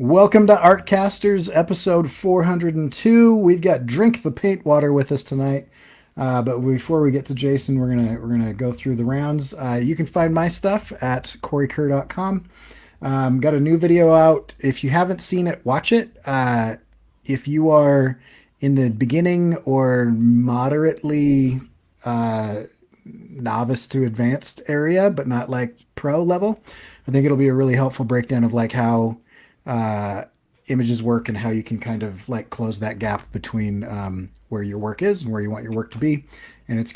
Welcome to Artcasters, episode 402. We've got Drink the Paint Water with us tonight. But before we get to Jason, we're gonna go through the rounds. You can find my stuff at coreykerr.com. Got a new video out. If you haven't seen it, watch it. If you are in the beginning or moderately novice to advanced area, but not like pro level, I think it'll be a really helpful breakdown of like how images work and how you can kind of like close that gap between where your work is and where you want your work to be. And it's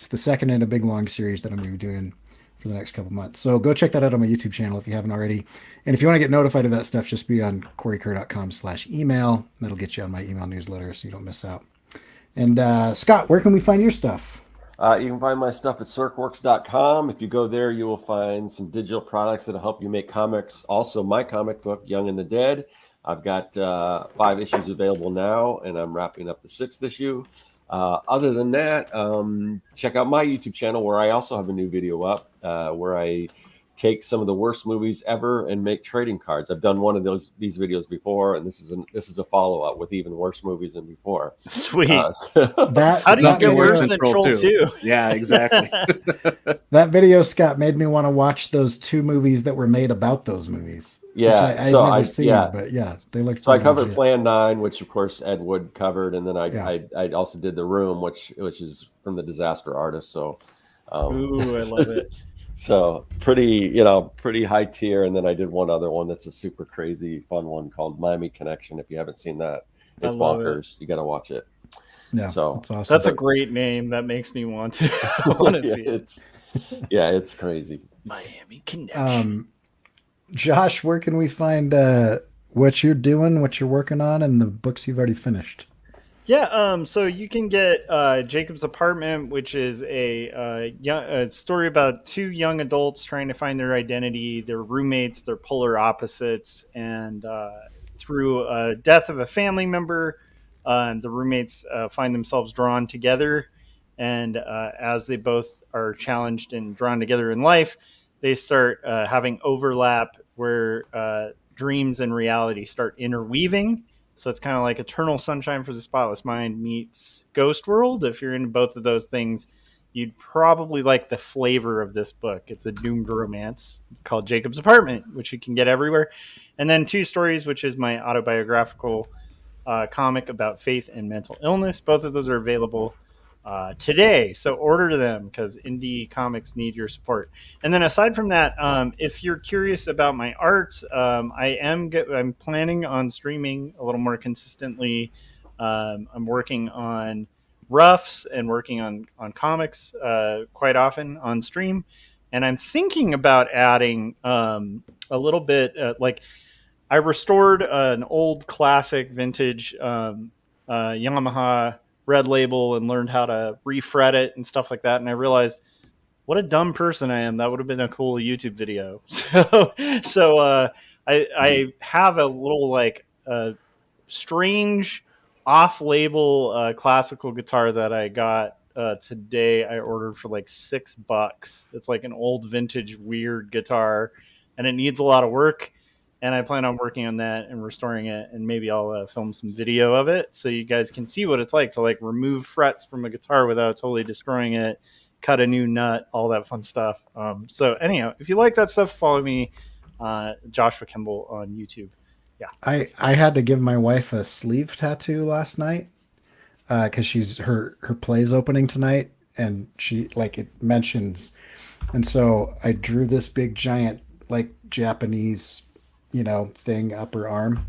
the second in a big long series that I'm going to be doing for the next couple months. So go check that out on my YouTube channel if you haven't already. And if you want to get notified of that stuff, just be on coreykerr.com/email. That'll get you on my email newsletter so you don't miss out. And Scott, where can we find your stuff? You can find my stuff at circworks.com. If you go there, you will find some digital products that'll help you make comics. Also, my comic book, Young and the Dead. I've got 5 issues available now, and I'm wrapping up the 6th issue. Other than that, check out my YouTube channel where I also have a new video up where I take some of the worst movies ever and make trading cards. I've done one of these videos before, and this is a follow-up with even worse movies than before. Sweet. How do you get worse than Troll 2? Yeah, exactly. That video, Scott, made me want to watch those 2 movies that were made about those movies. Yeah, I've never seen, but yeah, they look. So I covered Plan 9, which of course Ed Wood covered, and then I also did The Room, which is from the Disaster Artist. So, ooh, I love it. So pretty high tier. And then I did one other one that's a super crazy fun one called Miami Connection. If you haven't seen that, it's bonkers. You got to watch it. Yeah, so that's awesome. That's a great name. That makes me want to see it. It's crazy. Miami Connection. Josh, where can we find what you're doing, what you're working on, and the books you've already finished? Yeah, so you can get Jacob's Apartment, which is a story about 2 young adults trying to find their identity. They're roommates, they're polar opposites, and through a death of a family member, the roommates find themselves drawn together. And as they both are challenged and drawn together in life, they start having overlap where dreams and reality start interweaving. So it's kind of like Eternal Sunshine for the Spotless Mind meets Ghost World. If you're into both of those things, you'd probably like the flavor of this book. It's a doomed romance called Jacob's Apartment, which you can get everywhere. And then 2 stories, which is my autobiographical comic about faith and mental illness. Both of those are available today, so order them because indie comics need your support. And then aside from that, if you're curious about my art, I'm planning on streaming a little more consistently. I'm working on roughs and working on comics quite often on stream, and I'm thinking about adding a little bit like I restored an old classic vintage Yamaha Red Label and learned how to refret it and stuff like that. And I realized what a dumb person I am. That would have been a cool YouTube video. So I have a little like strange off-label classical guitar that I got today. I ordered for like $6. It's like an old vintage weird guitar, and it needs a lot of work. And I plan on working on that and restoring it, and maybe I'll film some video of it so you guys can see what it's like to like remove frets from a guitar without totally destroying it, cut a new nut, all that fun stuff. So anyhow, if you like that stuff, follow me, Joshua Kimball on YouTube. Yeah, I had to give my wife a sleeve tattoo last night because her play's opening tonight, and she like it mentions, and so I drew this big giant like Japanese thing up her arm,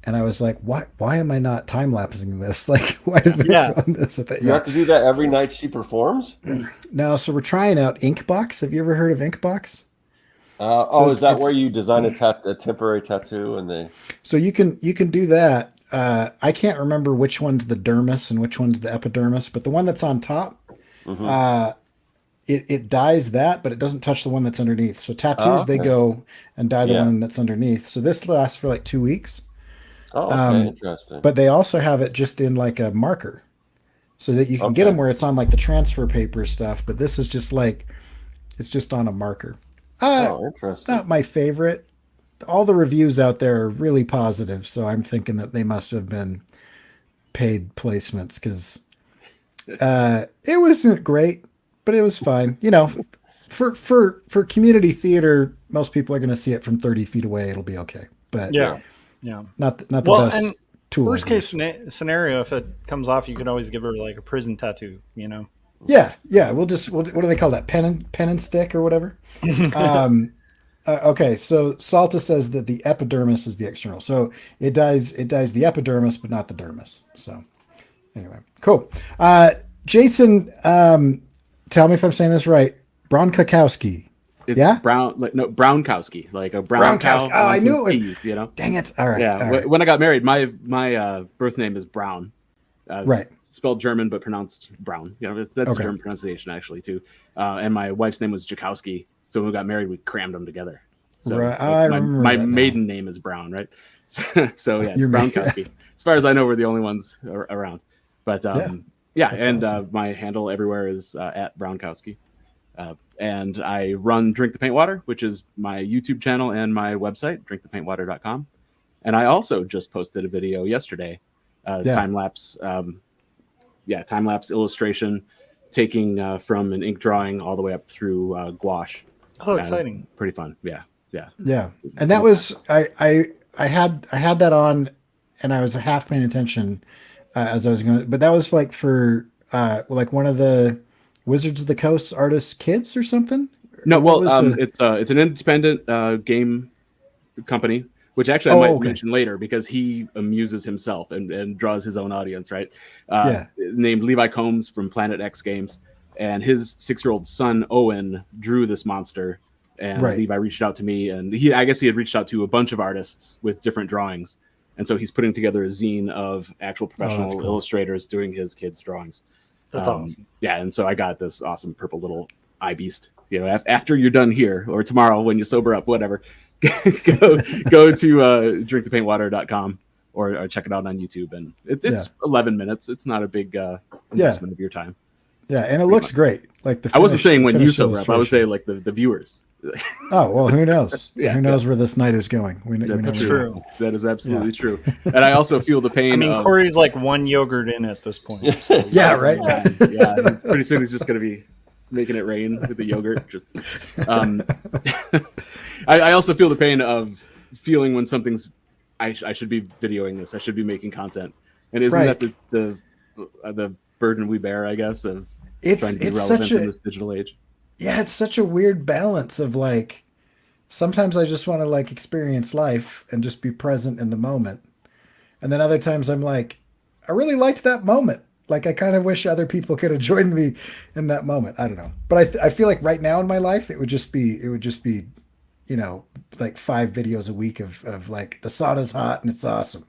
and I was like, why am I not time lapsing this? Like, why did I film this at that? You have to do that every night she performs? No, so we're trying out Inkbox. Have you ever heard of Inkbox? Is that where you design a temporary tattoo and so you can do that. I can't remember which one's the dermis and which one's the epidermis, but the one that's on top, it dyes that, but it doesn't touch the one that's underneath. So tattoos, they go and dye the one that's underneath. So this lasts for like 2 weeks. Oh, okay, interesting. But they also have it just in like a marker so that you can get them where it's on like the transfer paper stuff. But this is just like, it's just on a marker. Interesting. Not my favorite. all the reviews out there are really positive, so I'm thinking that they must have been paid placements because it wasn't great, but it was fine. You know, for community theater, most people are going to see it from 30 feet away. It'll be okay, but Yeah. not the Well, best and tool. worst case scenario, if it comes off, you could always give her like a prison tattoo, you know? Yeah. We'll what do they call that? Pen and stick or whatever. Okay, so Salta says that the epidermis is the external, so it dyes the epidermis, but not the dermis. So anyway, cool. Jason, tell me if I'm saying this right. Brauncowski. It's Yeah? Brauncowski, like a brown cow. Brauncowski. Oh, I on knew some it was. skis, you know. Dang it! All right. Yeah. All right. When I got married, my birth name is Brown. Right. Spelled German but pronounced Brown. You know, that's Okay. German pronunciation actually too. And my wife's name was Jakowski. So when we got married, we crammed them together. So Right. I my remember that now. maiden name is Brown, right? So yeah, Your Brauncowski. As far as I know, we're the only ones around. But yeah, That's and awesome. my handle everywhere is at Brauncowski. And I run Drink the Paint Water, which is my YouTube channel and my website, drinkthepaintwater.com. And I also just posted a video yesterday, time lapse illustration, taking from an ink drawing all the way up through gouache. Oh, exciting. Pretty fun. Yeah. Yeah, and that was I had that on, and I was half paying attention as I was going, but that was like for like one of the Wizards of the Coast artist kids or something. No, What well, was it's an independent game company, which actually I might mention later because he amuses himself and draws his own audience, right? Named Levi Combs from Planet X Games, and his 6-year-old son Owen drew this monster. And Levi reached out to me, and I guess he had reached out to a bunch of artists with different drawings, and so he's putting together a zine of actual professional illustrators doing his kids' drawings. That's awesome. Yeah, and so I got this awesome purple little eye beast. You know, after you're done here or tomorrow when you sober up, whatever, go to drinkthepaintwater.com or check it out on YouTube. And it's 11 minutes. It's not a big investment of your time. Yeah, and it looks great. Like I wasn't saying when you sober up. I was saying like the viewers. Oh well, who knows? Who knows where this night is going? That's true. That is absolutely true. And I also feel the pain. I mean, Corey's like one yogurt in at this point. So yeah, right. Yeah, pretty soon he's just going to be making it rain with the yogurt. I also feel the pain of feeling when something's. I should be videoing this. I should be making content. And isn't that the burden we bear? I guess of trying to be relevant in this digital age. Yeah, it's such a weird balance of like, sometimes I just want to like experience life and just be present in the moment. And then other times I'm like, I really liked that moment. Like, I kind of wish other people could have joined me in that moment. I don't know. But I feel like right now in my life, it would just be, you know, like 5 videos a week of like, the sauna's hot and it's awesome.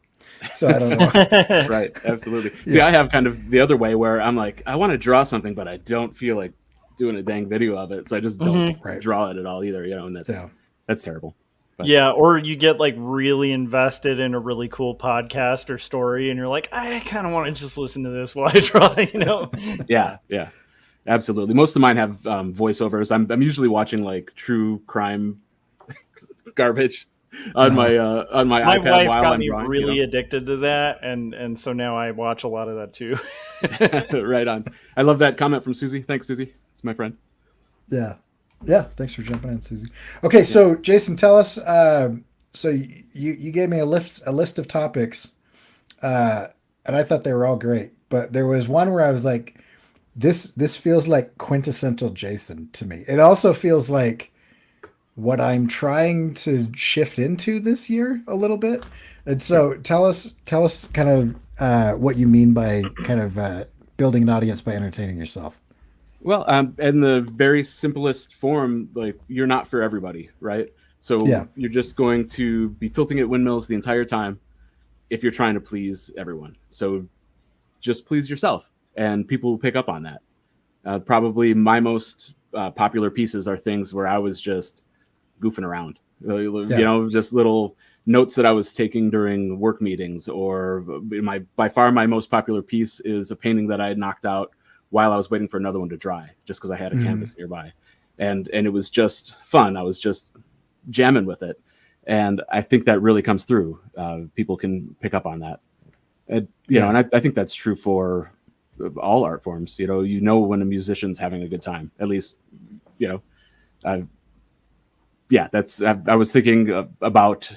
So I don't know. Right. Absolutely. See, I have kind of the other way where I'm like, I want to draw something, but I don't feel like doing a dang video of it, so I just don't draw it at all either, you know, and that's terrible. But. Yeah, or you get like really invested in a really cool podcast or story, and you're like, I kind of want to just listen to this while I draw, you know? Yeah, absolutely. Most of mine have voiceovers. I'm usually watching like true crime garbage on my iPad. My wife while got I'm me drawing, really addicted to that, and so now I watch a lot of that too. Right on. I love that comment from Susie. Thanks, Susie. It's my friend. Yeah. Thanks for jumping in, Susie. Okay, so Jason, tell us. So you gave me a list of topics, and I thought they were all great. But there was one where I was like, this feels like quintessential Jason to me. It also feels like what I'm trying to shift into this year a little bit. And so tell us kind of what you mean by kind of building an audience by entertaining yourself. Well, in the very simplest form, like you're not for everybody, right? So you're just going to be tilting at windmills the entire time if you're trying to please everyone. So just please yourself, and people will pick up on that. Probably my most popular pieces are things where I was just goofing around, you know, just little notes that I was taking during work meetings, or by far my most popular piece is a painting that I had knocked out while I was waiting for another one to dry, just because I had a canvas nearby, and it was just fun. I was just jamming with it, And I think that really comes through. People can pick up on that. And, you know, and I think that's true for all art forms. You know when a musician's having a good time, at least, yeah, I was thinking about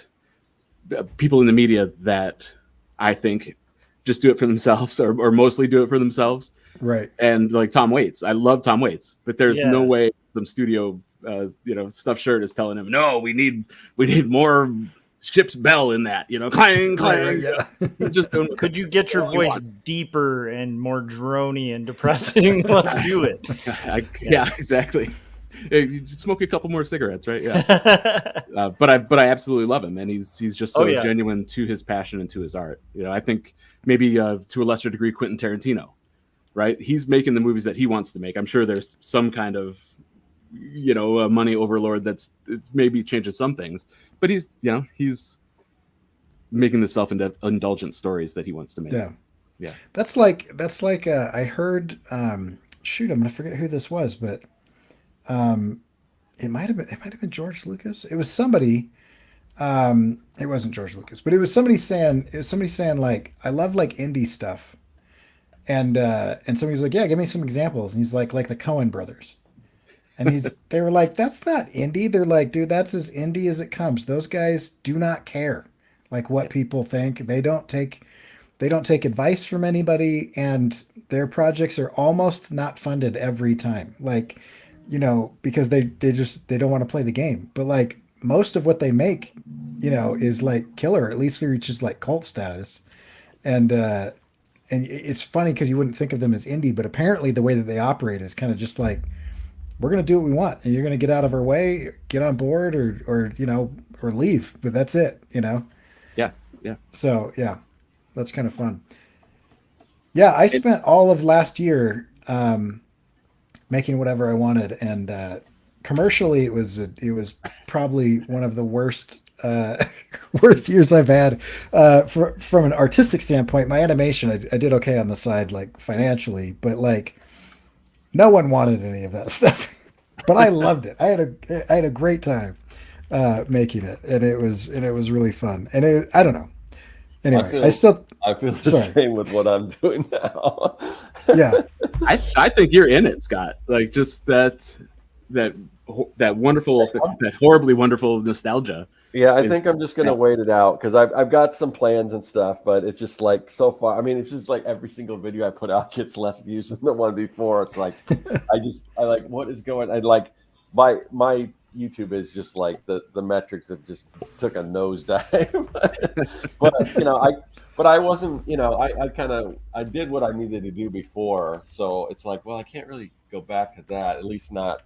people in the media that I think just do it for themselves or mostly do it for themselves. Right. And like Tom Waits, I love Tom Waits, but there's no Yes. way some studio, stuffed shirt is telling him, no, we need more ship's bell in that, clang, clang. Yeah. Just don't. Could you get your voice deeper and more droney and depressing? Let's do it. Yeah, exactly. You smoke a couple more cigarettes, right? Yeah. But I absolutely love him, and he's just so genuine to his passion and to his art. I think maybe to a lesser degree Quentin Tarantino, right? He's making the movies that he wants to make. I'm sure there's some kind of a money overlord that's maybe changes some things, but he's making the self-indulgent stories that he wants to make. Yeah. That's like I heard shoot, I'm gonna forget who this was, but it might have been George Lucas. It was somebody. It wasn't George Lucas, but it was somebody saying like, I love like indie stuff, and somebody was like, yeah, give me some examples, and he's like the Coen brothers, and they were like, that's not indie. They're like, dude, that's as indie as it comes. Those guys do not care like what people think. They don't take advice from anybody, and their projects are almost not funded every time. Like, because they don't want to play the game. But like most of what they make, is like killer, at least it reaches like cult status. And it's funny because you wouldn't think of them as indie, but apparently the way that they operate is kind of just like, we're going to do what we want, and you're going to get out of our way, get on board, or leave, but that's it, Yeah. So yeah, that's kind of fun. Yeah. I spent all of last year, making whatever I wanted, and commercially it was probably one of the worst years I've had. From an artistic standpoint, my animation I did okay on the side, like financially, but like no one wanted any of that stuff. But I loved it. I had a great time making it, and it was really fun. And I don't know. Anyway, I feel the same with what I'm doing now. Yeah. I think you're in it, Scott. Like just that wonderful, that horribly wonderful nostalgia. Yeah, I think I'm just going to wait it out because I've got some plans and stuff, but it's just like so far. I mean, it's just like every single video I put out gets less views than the one before. It's like I like what is going. I like my YouTube is just like the metrics have just took a nosedive. but I wasn't. I did what I needed to do before, so it's like, well, I can't really go back to that. At least not.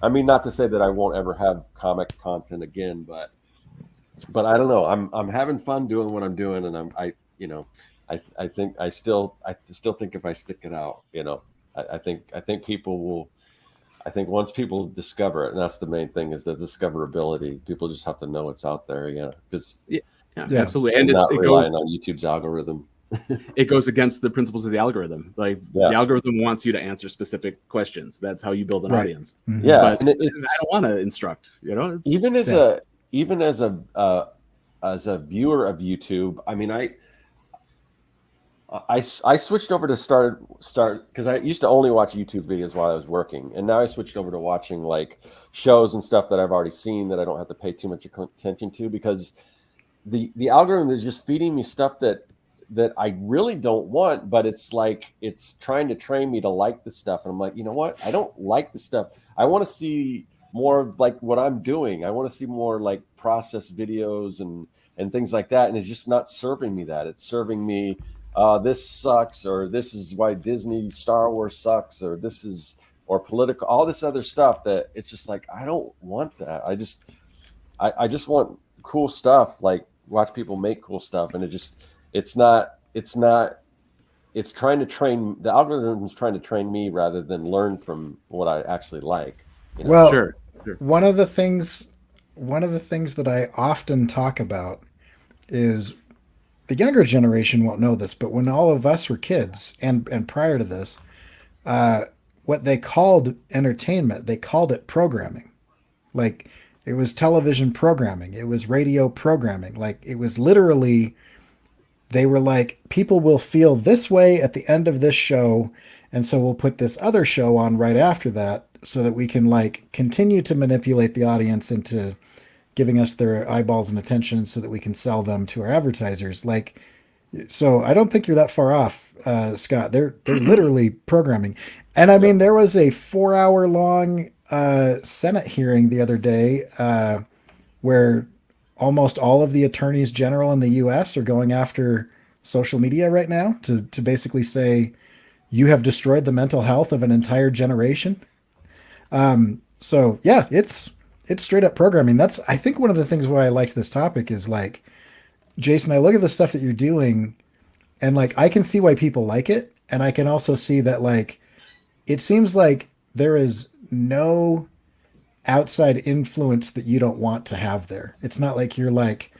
I mean, not to say that I won't ever have comic content again, but I don't know. I'm having fun doing what I'm doing, and I think I still think if I stick it out, I think people will. I think once people discover it, and that's the main thing, is the discoverability. People just have to know it's out there, because absolutely, and not relying on YouTube's algorithm. It goes against the principles of the algorithm. Like the algorithm wants you to answer specific questions. That's how you build an audience. Mm-hmm. Yeah, but I don't want to instruct. Even as a viewer of YouTube, I mean, I switched over to start because I used to only watch YouTube videos while I was working, and now I switched over to watching like shows and stuff that I've already seen that I don't have to pay too much attention to, because the algorithm is just feeding me stuff that I really don't want, but it's like it's trying to train me to like the stuff, and I'm like, you know what? I don't like the stuff. I want to see more of like what I'm doing. I want to see more like process videos and things like that, and it's just not serving me that. It's serving me this sucks, or this is why Disney Star Wars sucks, or or political, all this other stuff that it's just like, I don't want that. I just want cool stuff, like watch people make cool stuff, and it's trying to train, the algorithm is trying to train me rather than learn from what I actually like. Well, Sure. One of the things that I often talk about is, the younger generation won't know this, but when all of us were kids and prior to this, what they called entertainment, they called it programming. Like It was television programming. It was radio programming. Like it was literally, they were like, people will feel this way at the end of this show. And so we'll put this other show on right after that so that we can like continue to manipulate the audience into giving us their eyeballs and attention so that we can sell them to our advertisers. Like, so I don't think you're that far off, Scott. They're literally programming. And I mean, there was a 4 hour long Senate hearing the other day where almost all of the attorneys general in the U.S. are going after social media right now to basically say you have destroyed the mental health of an entire generation. So yeah, it's straight up programming. That's, I think, one of the things why I liked this topic is like, Jason, I look at the stuff that you're doing and like I can see why people like it, and I can also see that like it seems like there is no outside influence that you don't want to have there. It's not like you're like,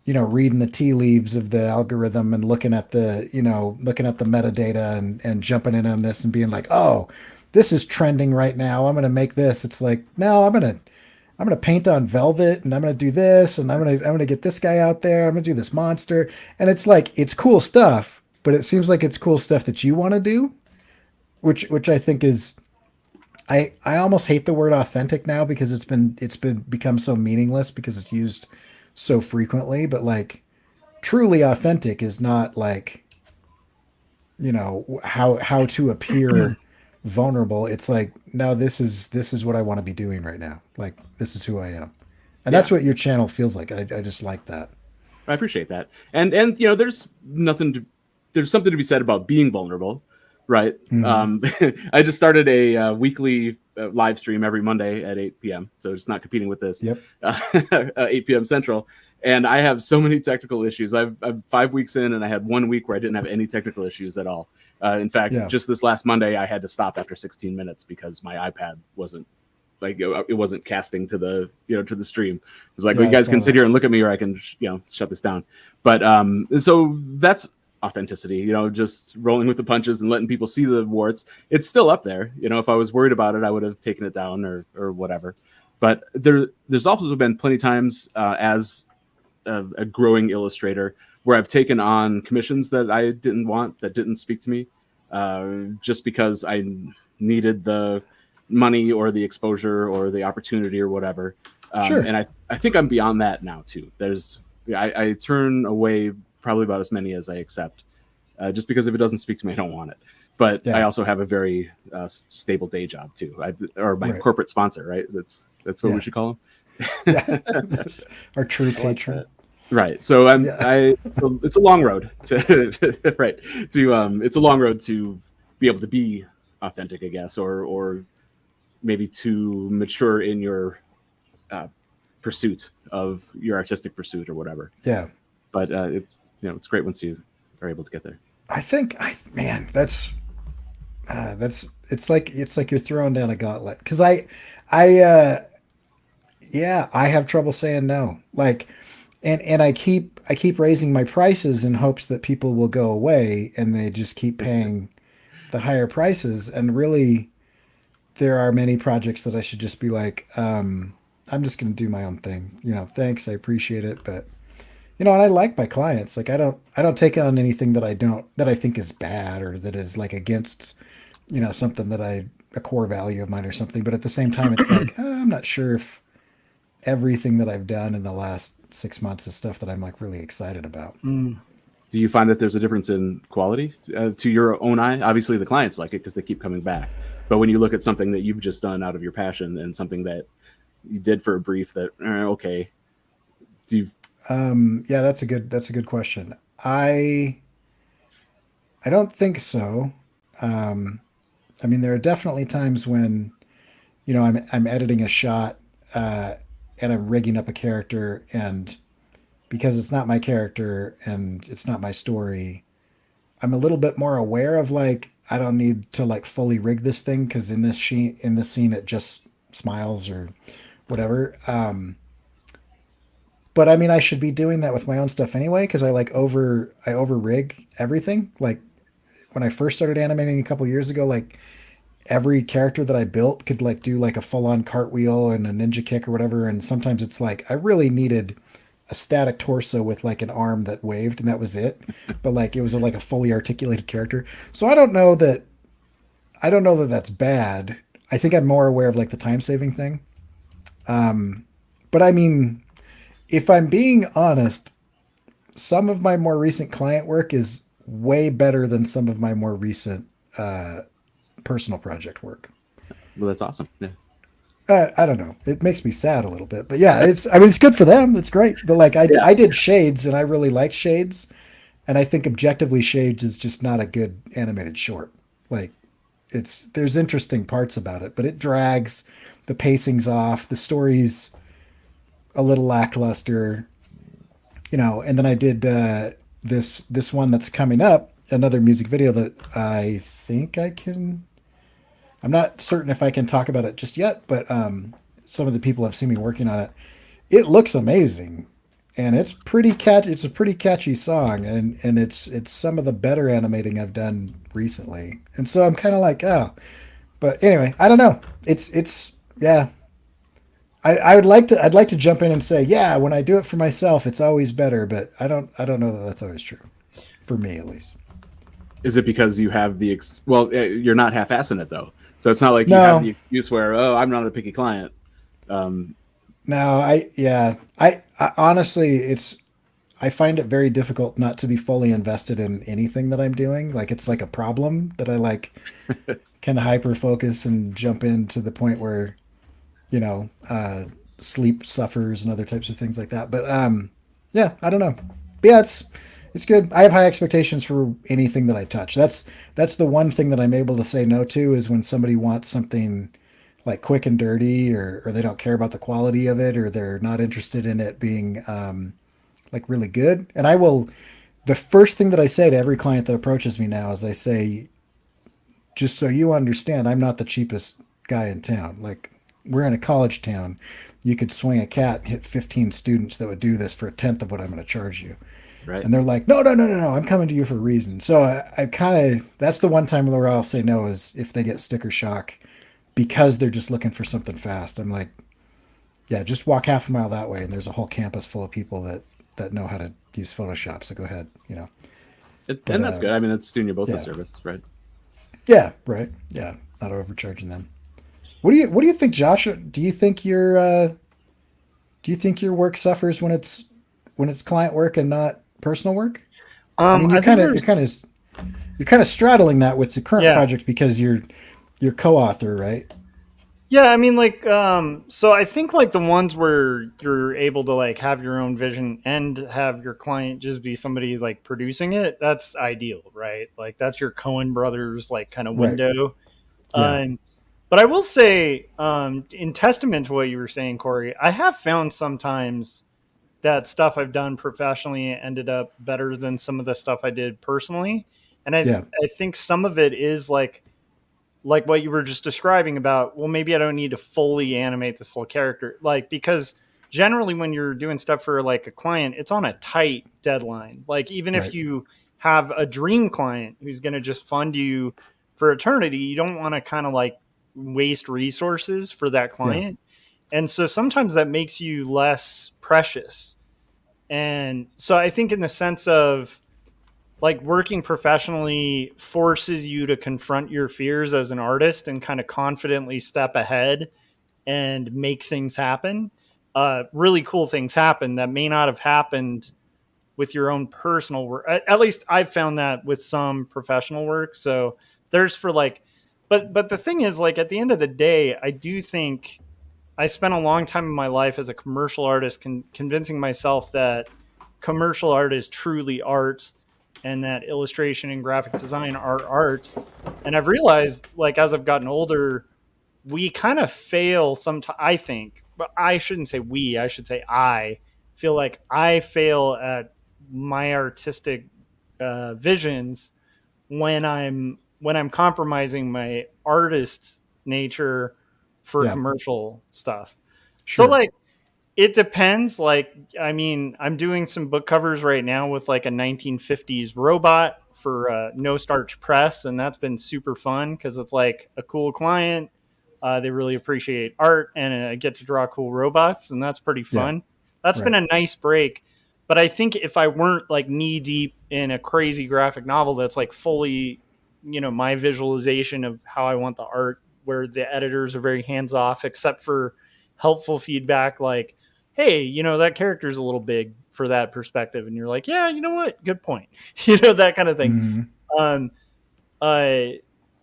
you know, reading the tea leaves of the algorithm and looking at the, you know, looking at the metadata and jumping in on this and being like, oh, this is trending right now, I'm going to make this. It's like, no, I'm going to paint on velvet and I'm going to do this and I'm going to get this guy out there. I'm going to do this monster. And it's like, it's cool stuff, but it seems like it's cool stuff that you want to do, which I think is, I almost hate the word authentic now because it's become so meaningless because it's used so frequently, but like truly authentic is not like, you know, how to appear vulnerable. It's like, no, this is what I want to be doing right now. Like, this is who I am. And that's what your channel feels like. I just like that. I appreciate that. And you know, there's something to be said about being vulnerable, right? Mm-hmm. I just started a weekly live stream every Monday at 8 p.m. So it's not competing with this. Yep. 8 p.m. Central. And I have so many technical issues. I'm 5 weeks in, and I had 1 week where I didn't have any technical issues at all. In fact, just this last Monday, I had to stop after 16 minutes because my iPad wasn't like, it wasn't casting to the, you know, to the stream. It was like, well, you guys can sit here and look at me, or I can, you know, shut this down. But so that's authenticity, you know, just rolling with the punches and letting people see the warts. It's still up there. You know, if I was worried about it, I would have taken it down or whatever. But there's also been plenty of times as a growing illustrator where I've taken on commissions that I didn't want, that didn't speak to me, just because I needed the money or the exposure or the opportunity or whatever. Sure. And I think I'm beyond that now too. I turn away probably about as many as I accept, just because if it doesn't speak to me, I don't want it. But I also have a very stable day job too, or my corporate sponsor, right? That's what we should call him. Our true patron. Right. So it's a long road to right to it's a long road to be able to be authentic, I guess, or maybe to mature in your pursuit of your artistic pursuit or whatever. Yeah. But it's, you know, it's great once you are able to get there. I think, man, that's it's like you're throwing down a gauntlet, because I have trouble saying no. Like, and I keep raising my prices in hopes that people will go away, and they just keep paying the higher prices. And really, there are many projects that I should just be like, I'm just going to do my own thing. You know, thanks, I appreciate it, but you know, and I like my clients. Like, I don't take on anything that I think is bad or that is like against, you know, something that a core value of mine or something. But at the same time, it's like, I'm not sure if everything that I've done in the last 6 months is stuff that I'm like really excited about. Do you find that there's a difference in quality to your own eye? Obviously the clients like it because they keep coming back. But when you look at something that you've just done out of your passion and something that you did for a brief that, okay, do you... Yeah, that's a good question. I don't think so. I mean, there are definitely times when, you know, I'm editing a shot, and I'm rigging up a character, and because it's not my character and it's not my story, I'm a little bit more aware of like, I don't need to like fully rig this thing, because in this scene it just smiles or whatever. But I mean, I should be doing that with my own stuff anyway, because I over rig everything. Like when I first started animating a couple years ago, like every character that I built could like do like a full on cartwheel and a ninja kick or whatever. And sometimes it's like I really needed a static torso with like an arm that waved and that was it. But like it was like a fully articulated character. So I don't know that that's bad. I think I'm more aware of like the time saving thing. But I mean, if I'm being honest, some of my more recent client work is way better than some of my more recent personal project work. Well, that's awesome. Yeah. I don't know. It makes me sad a little bit, but yeah, I mean, it's good for them. It's great. But like, I did Shades and I really like Shades. And I think objectively Shades is just not a good animated short. Like there's interesting parts about it, but it drags, the pacing's off, the story's a little lackluster, and then I did this one that's coming up, another music video that I think I'm not certain if I can talk about it just yet, but some of the people have seen me working on it. It looks amazing, and it's pretty catchy. It's a pretty catchy song, and it's some of the better animating I've done recently. And so I'm kind of like, oh, but anyway, I don't know. It's yeah. I'd like to jump in and say, yeah, when I do it for myself, it's always better, but I don't know that that's always true, for me at least. Is it because you have you're not half-assing it though, so it's not like you have the excuse where, oh, I'm not a picky client. No, I honestly, I find it very difficult not to be fully invested in anything that I'm doing. Like it's like a problem that I like kind of hyper focus and jump into the point where sleep suffers and other types of things like that. But yeah, I don't know. But yeah, it's good. I have high expectations for anything that I touch. That's the one thing that I'm able to say no to is when somebody wants something like quick and dirty, or they don't care about the quality of it, or they're not interested in it being like really good. And the first thing that I say to every client that approaches me now is I say, just so you understand, I'm not the cheapest guy in town. Like, we're in a college town. You could swing a cat and hit 15 students that would do this for a tenth of what I'm going to charge you. Right. And they're like, no, I'm coming to you for a reason. So I kind of, that's the one time where I'll say no is if they get sticker shock because they're just looking for something fast. I'm like, yeah, just walk half a mile that way. And there's a whole campus full of people that know how to use Photoshop. So go ahead, And that's good. I mean, that's doing you both a service, right? Yeah. Right. Yeah. Not overcharging them. What do you think, Josh? Do you think your work suffers when it's client work and not personal work? I mean, you're kind of straddling that with the current project because you're co-author, right? Yeah, I mean, like, so I think like the ones where you're able to like have your own vision and have your client just be somebody like producing it, that's ideal, right? Like that's your Coen brothers like kind of window. Right. Yeah. But I will say, in testament to what you were saying, Corey, I have found sometimes that stuff I've done professionally ended up better than some of the stuff I did personally. And I think some of it is like what you were just describing about, well, maybe I don't need to fully animate this whole character. Like, because generally when you're doing stuff for like a client, it's on a tight deadline. Like, even if you have a dream client who's going to just fund you for eternity, you don't want to kind of like waste resources for that client. And so sometimes that makes you less precious. And so I think in the sense of like working professionally forces you to confront your fears as an artist and kind of confidently step ahead and make things happen. Really cool things happen that may not have happened with your own personal work. At least I've found that with some professional work. So there's for like, but the thing is, like, at the end of the day, I do think I spent a long time in my life as a commercial artist convincing myself that commercial art is truly art and that illustration and graphic design are art. And I've realized, like, as I've gotten older, we kind of fail sometimes, I think, but I shouldn't say we, I should say I feel like I fail at my artistic visions when I'm compromising my artist nature for commercial stuff. Sure. So like, it depends. Like, I mean, I'm doing some book covers right now with like a 1950s robot for No Starch Press, and that's been super fun because it's like a cool client. They really appreciate art, and I get to draw cool robots, and that's pretty fun. That's been a nice break. But I think if I weren't like knee deep in a crazy graphic novel that's like fully, my visualization of how I want the art, where the editors are very hands off, except for helpful feedback like, hey, that character's a little big for that perspective. And you're like, yeah, you know what? Good point. That kind of thing.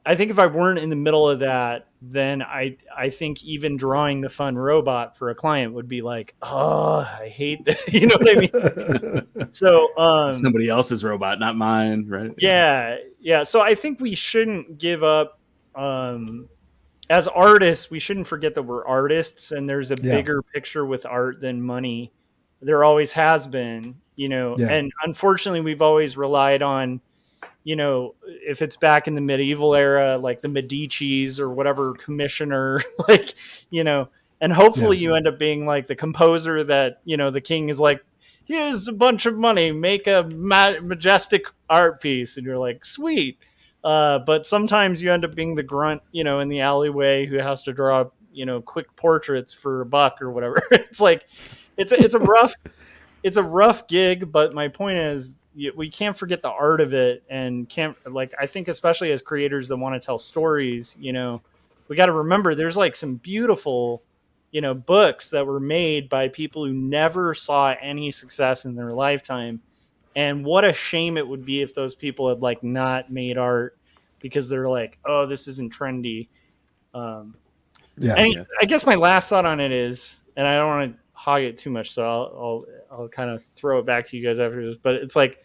I think if I weren't in the middle of that, then I think even drawing the fun robot for a client would be like, oh, I hate that. You know what I mean? So somebody else's robot, not mine, right? Yeah. So I think we shouldn't give up. As artists, we shouldn't forget that we're artists, and there's a bigger picture with art than money. There always has been, and unfortunately we've always relied on, if it's back in the medieval era, like the Medicis or whatever commissioner, and hopefully you end up being like the composer that, the king is like, here's a bunch of money, make a majestic art piece. And you're like, sweet. But sometimes you end up being the grunt, in the alleyway who has to draw, quick portraits for $1 or whatever. It's like, it's a rough gig. But my point is, we can't forget the art of it, and I think especially as creators that want to tell stories, we got to remember there's like some beautiful, books that were made by people who never saw any success in their lifetime. And what a shame it would be if those people had like not made art because they're like, oh, this isn't trendy. I guess my last thought on it is, and I don't want to hog it too much, so I'll kind of throw it back to you guys after this. But it's like,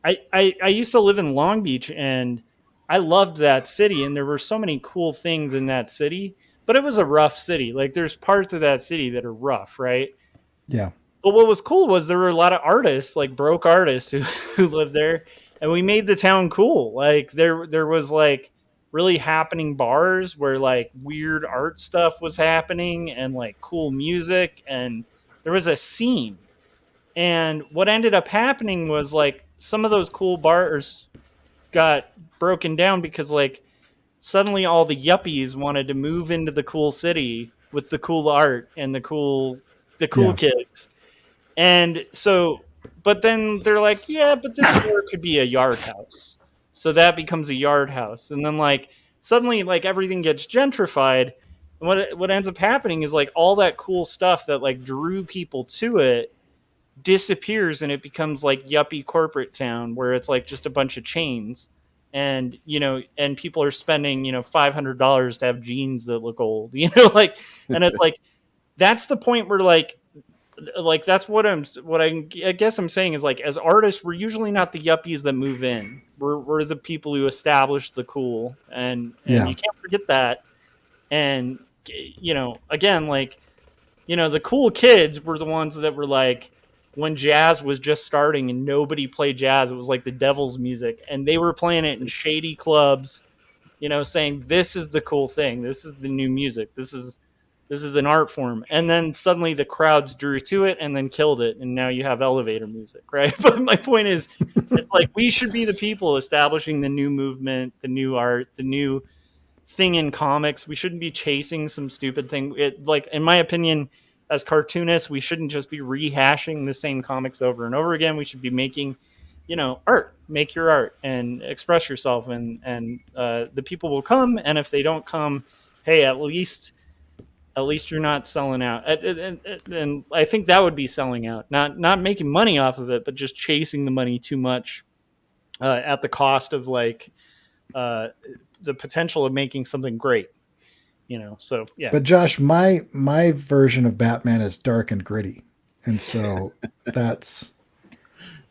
I used to live in Long Beach, and I loved that city, and there were so many cool things in that city, but it was a rough city. Like there's parts of that city that are rough, right? Yeah. But what was cool was there were a lot of artists, like broke artists who lived there, and we made the town cool. Like there was like really happening bars where like weird art stuff was happening and like cool music, and there was a scene. And what ended up happening was like some of those cool bars got broken down because like suddenly all the yuppies wanted to move into the cool city with the cool art and the cool kids. And so, but then they're like, yeah, but this store could be a yard house. So that becomes a yard house. And then like suddenly like everything gets gentrified. And what ends up happening is like all that cool stuff that like drew people to it disappears, and it becomes like yuppie corporate town where it's like just a bunch of chains, and and people are spending $500 to have jeans that look old, like, and it's like that's the point where like that's what I guess I'm saying is like as artists we're usually not the yuppies that move in. We're the people who establish the cool, and you can't forget that. And again, like the cool kids were the ones that were like, when jazz was just starting and nobody played jazz, it was like the devil's music, and they were playing it in shady clubs, saying this is the cool thing, this is the new music, this is an art form. And then suddenly the crowds drew to it and then killed it, and now you have elevator music, right? But my point is, it's like we should be the people establishing the new movement, the new art, the new thing in comics. We shouldn't be chasing some stupid thing. Like, in my opinion, as cartoonists, we shouldn't just be rehashing the same comics over and over again. We should be making, art. Make your art and express yourself, and the people will come. And if they don't come, hey, at least you're not selling out. And I think that would be selling out, not making money off of it, but just chasing the money too much at the cost of like the potential of making something great. So yeah. But Josh, my version of Batman is dark and gritty, and so that's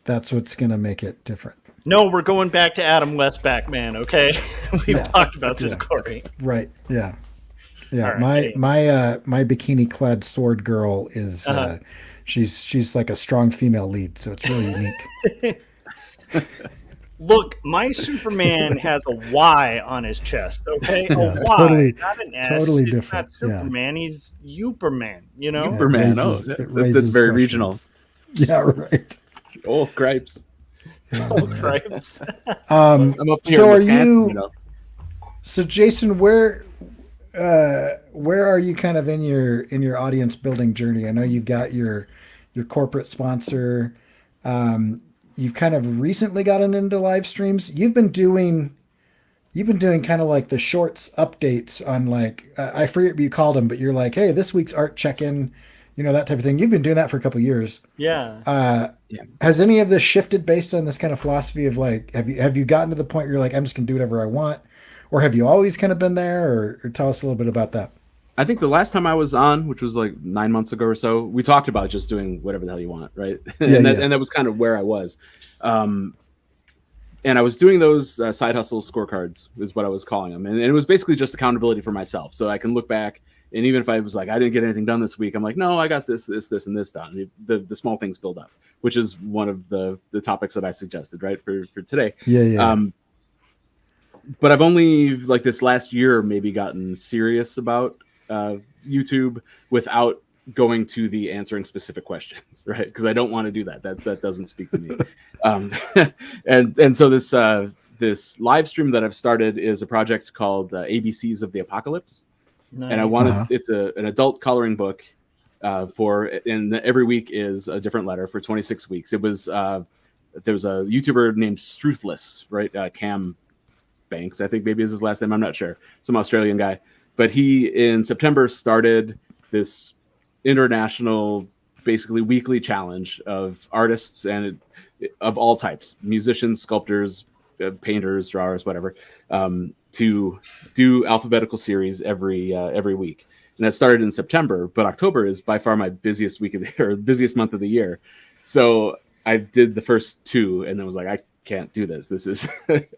what's gonna make it different. No, we're going back to Adam West Batman. Okay, we've talked about this, Corey. Right? Yeah. Right. My bikini clad sword girl is she's like a strong female lead, so it's really unique. Look, my Superman has a Y on his chest, okay? A Y, totally, not an S. totally It's different. not Superman, he's Uperman, Uperman, that's very regional. Yeah, right. Oh, gripes. Oh, cripes. I'm up here So in are Wisconsin, you? So Jason, where are you kind of in your audience building journey? I know you've got your corporate sponsor. You've kind of recently gotten into live streams. You've been doing kind of like the shorts updates on like I forget what you called them, but you're like, hey, this week's art check-in, that type of thing. You've been doing that for a couple of years. Yeah. Yeah. Has any of this shifted based on this kind of philosophy of like, have you gotten to the point where you're like, I'm just gonna do whatever I want, or have you always kind of been there, or tell us a little bit about that? I think the last time I was on, which was like 9 months ago or so, we talked about just doing whatever the hell you want, right? Yeah, And that was kind of where I was. And I was doing those side hustle scorecards, is what I was calling them, and it was basically just accountability for myself, so I can look back. And even if I was like, I didn't get anything done this week, I'm like, no, I got this, and this done. The small things build up, which is one of the topics that I suggested, right, for today. Yeah. But I've only like this last year maybe gotten serious about YouTube without going to the answering specific questions, right? Because I don't want to do that. That doesn't speak to me. And so this live stream that I've started is a project called ABCs of the Apocalypse. Nice. And I wanted it's an adult coloring book and every week is a different letter for 26 weeks. It was there was a YouTuber named Struthless, right? Cam Banks, I think maybe is his last name. I'm not sure. Some Australian guy, but he in September started this international, basically weekly challenge of artists and of all types, musicians, sculptors, painters, drawers, whatever, to do alphabetical series every week. And that started in September, but October is by far my busiest week of the year, busiest month of the year. So I did the first two and then was like, I can't do this. This is,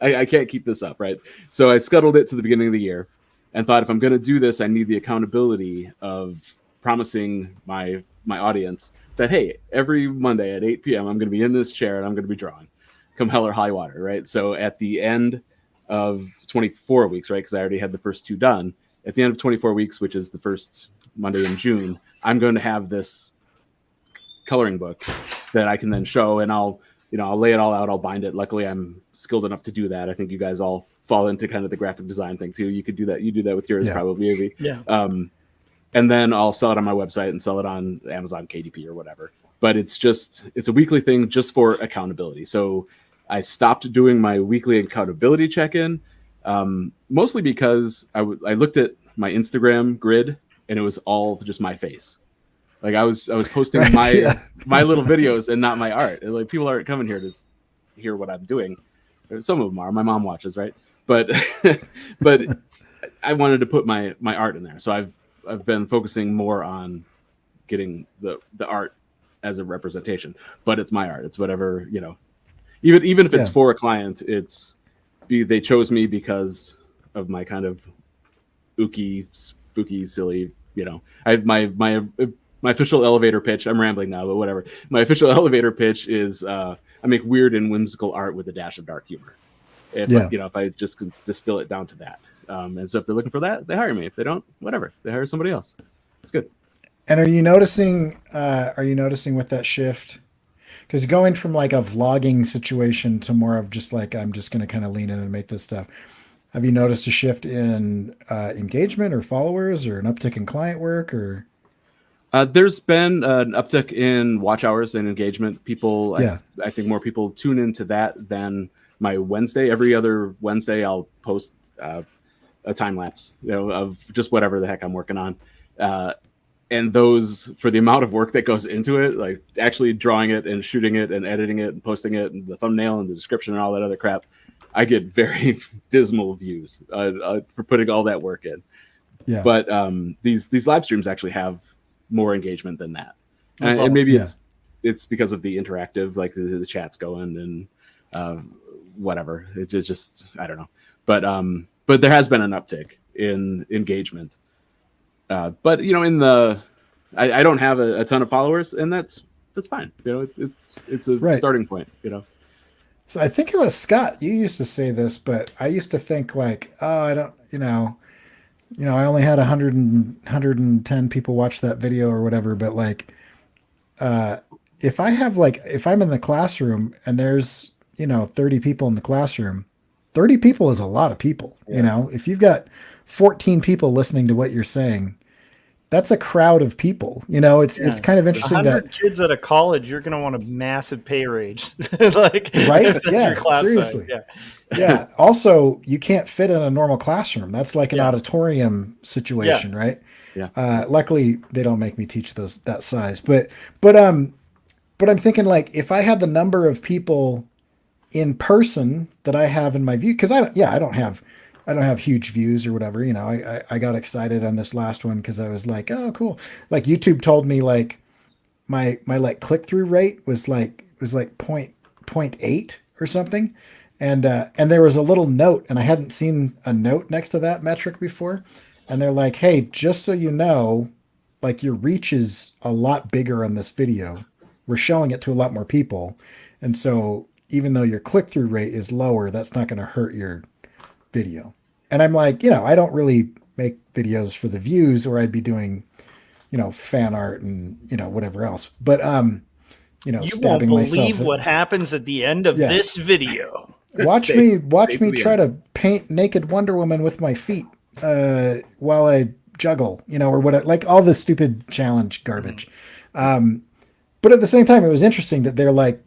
I can't keep this up, right? So I scuttled it to the beginning of the year and thought, if I'm going to do this, I need the accountability of promising my audience that, hey, every Monday at 8 p.m., I'm going to be in this chair and I'm going to be drawing, come hell or high water, right? So at the end of 24 weeks, right, because I already had the first two done, at the end of 24 weeks, which is the first Monday in June, I'm going to have this coloring book that I can then show, and I'll lay it all out. I'll bind it. Luckily, I'm skilled enough to do that. I think you guys all fall into kind of the graphic design thing too. You could do that. You do that with yours, probably, Evie. Yeah. And then I'll sell it on my website and sell it on Amazon KDP or whatever. But it's a weekly thing just for accountability. So I stopped doing my weekly accountability check-in, mostly because I looked at my Instagram grid and it was all just my face. Like I was posting my little videos and not my art. And like people aren't coming here to hear what I'm doing. Some of them are. My mom watches, right? But but I wanted to put my art in there. So I've been focusing more on getting the art as a representation. But it's my art. It's whatever, Even if it's for a client, they chose me because of my kind of ooky, spooky, silly, I have my official elevator pitch. I'm rambling now, but whatever. My official elevator pitch is I make weird and whimsical art with a dash of dark humor. If I just could distill it down to that. And so if they're looking for that, they hire me. If they don't, whatever, they hire somebody else. It's good. And are you noticing with that shift? Because going from like a vlogging situation to more of just like, I'm just going to kind of lean in and make this stuff. Have you noticed a shift in engagement or followers or an uptick in client work or? There's been an uptick in watch hours and engagement. People, I think more people tune into that than my Wednesday. Every other Wednesday, I'll post a time lapse, of just whatever the heck I'm working on. And those, for the amount of work that goes into it, like actually drawing it and shooting it and editing it and posting it and the thumbnail and the description and all that other crap, I get very dismal views for putting all that work in. Yeah. But these live streams actually have more engagement than that, and maybe it's because of the interactive, like the chat's going and whatever. It just I don't know, but there has been an uptick in engagement. But I don't have a ton of followers, and that's fine. It's a starting point. So I think it was Scott. You used to say this, but I used to think like, oh, I don't, I only had 110 people watch that video or whatever. But like, if I'm in the classroom and there's 30 people in the classroom, 30 people is a lot of people. If you've got 14 people listening to what you're saying, that's a crowd of people. It's kind of interesting 100 that kids at a college, you're going to want a massive pay raise. Like, right? if that's Yeah, your class seriously. size. Yeah. Also, you can't fit in a normal classroom. That's like an auditorium situation, right? Yeah. Luckily, they don't make me teach that size. But I'm thinking, like, if I had the number of people in person that I have in my view, because I don't have huge views or whatever. I got excited on this last one because I was like, oh, cool. Like, YouTube told me, like, my like click through rate was like point eight or something. And there was a little note, and I hadn't seen a note next to that metric before. And they're like, hey, just so you know, like, your reach is a lot bigger on this video. We're showing it to a lot more people. And so even though your click-through rate is lower, that's not going to hurt your video. And I'm like, I don't really make videos for the views, or I'd be doing, fan art and, whatever else. But, You won't stabbing believe myself. what happens at the end of this video. Watch me try to paint naked Wonder Woman with my feet while I juggle, or what, like all this stupid challenge garbage. But at the same time, it was interesting that they're like,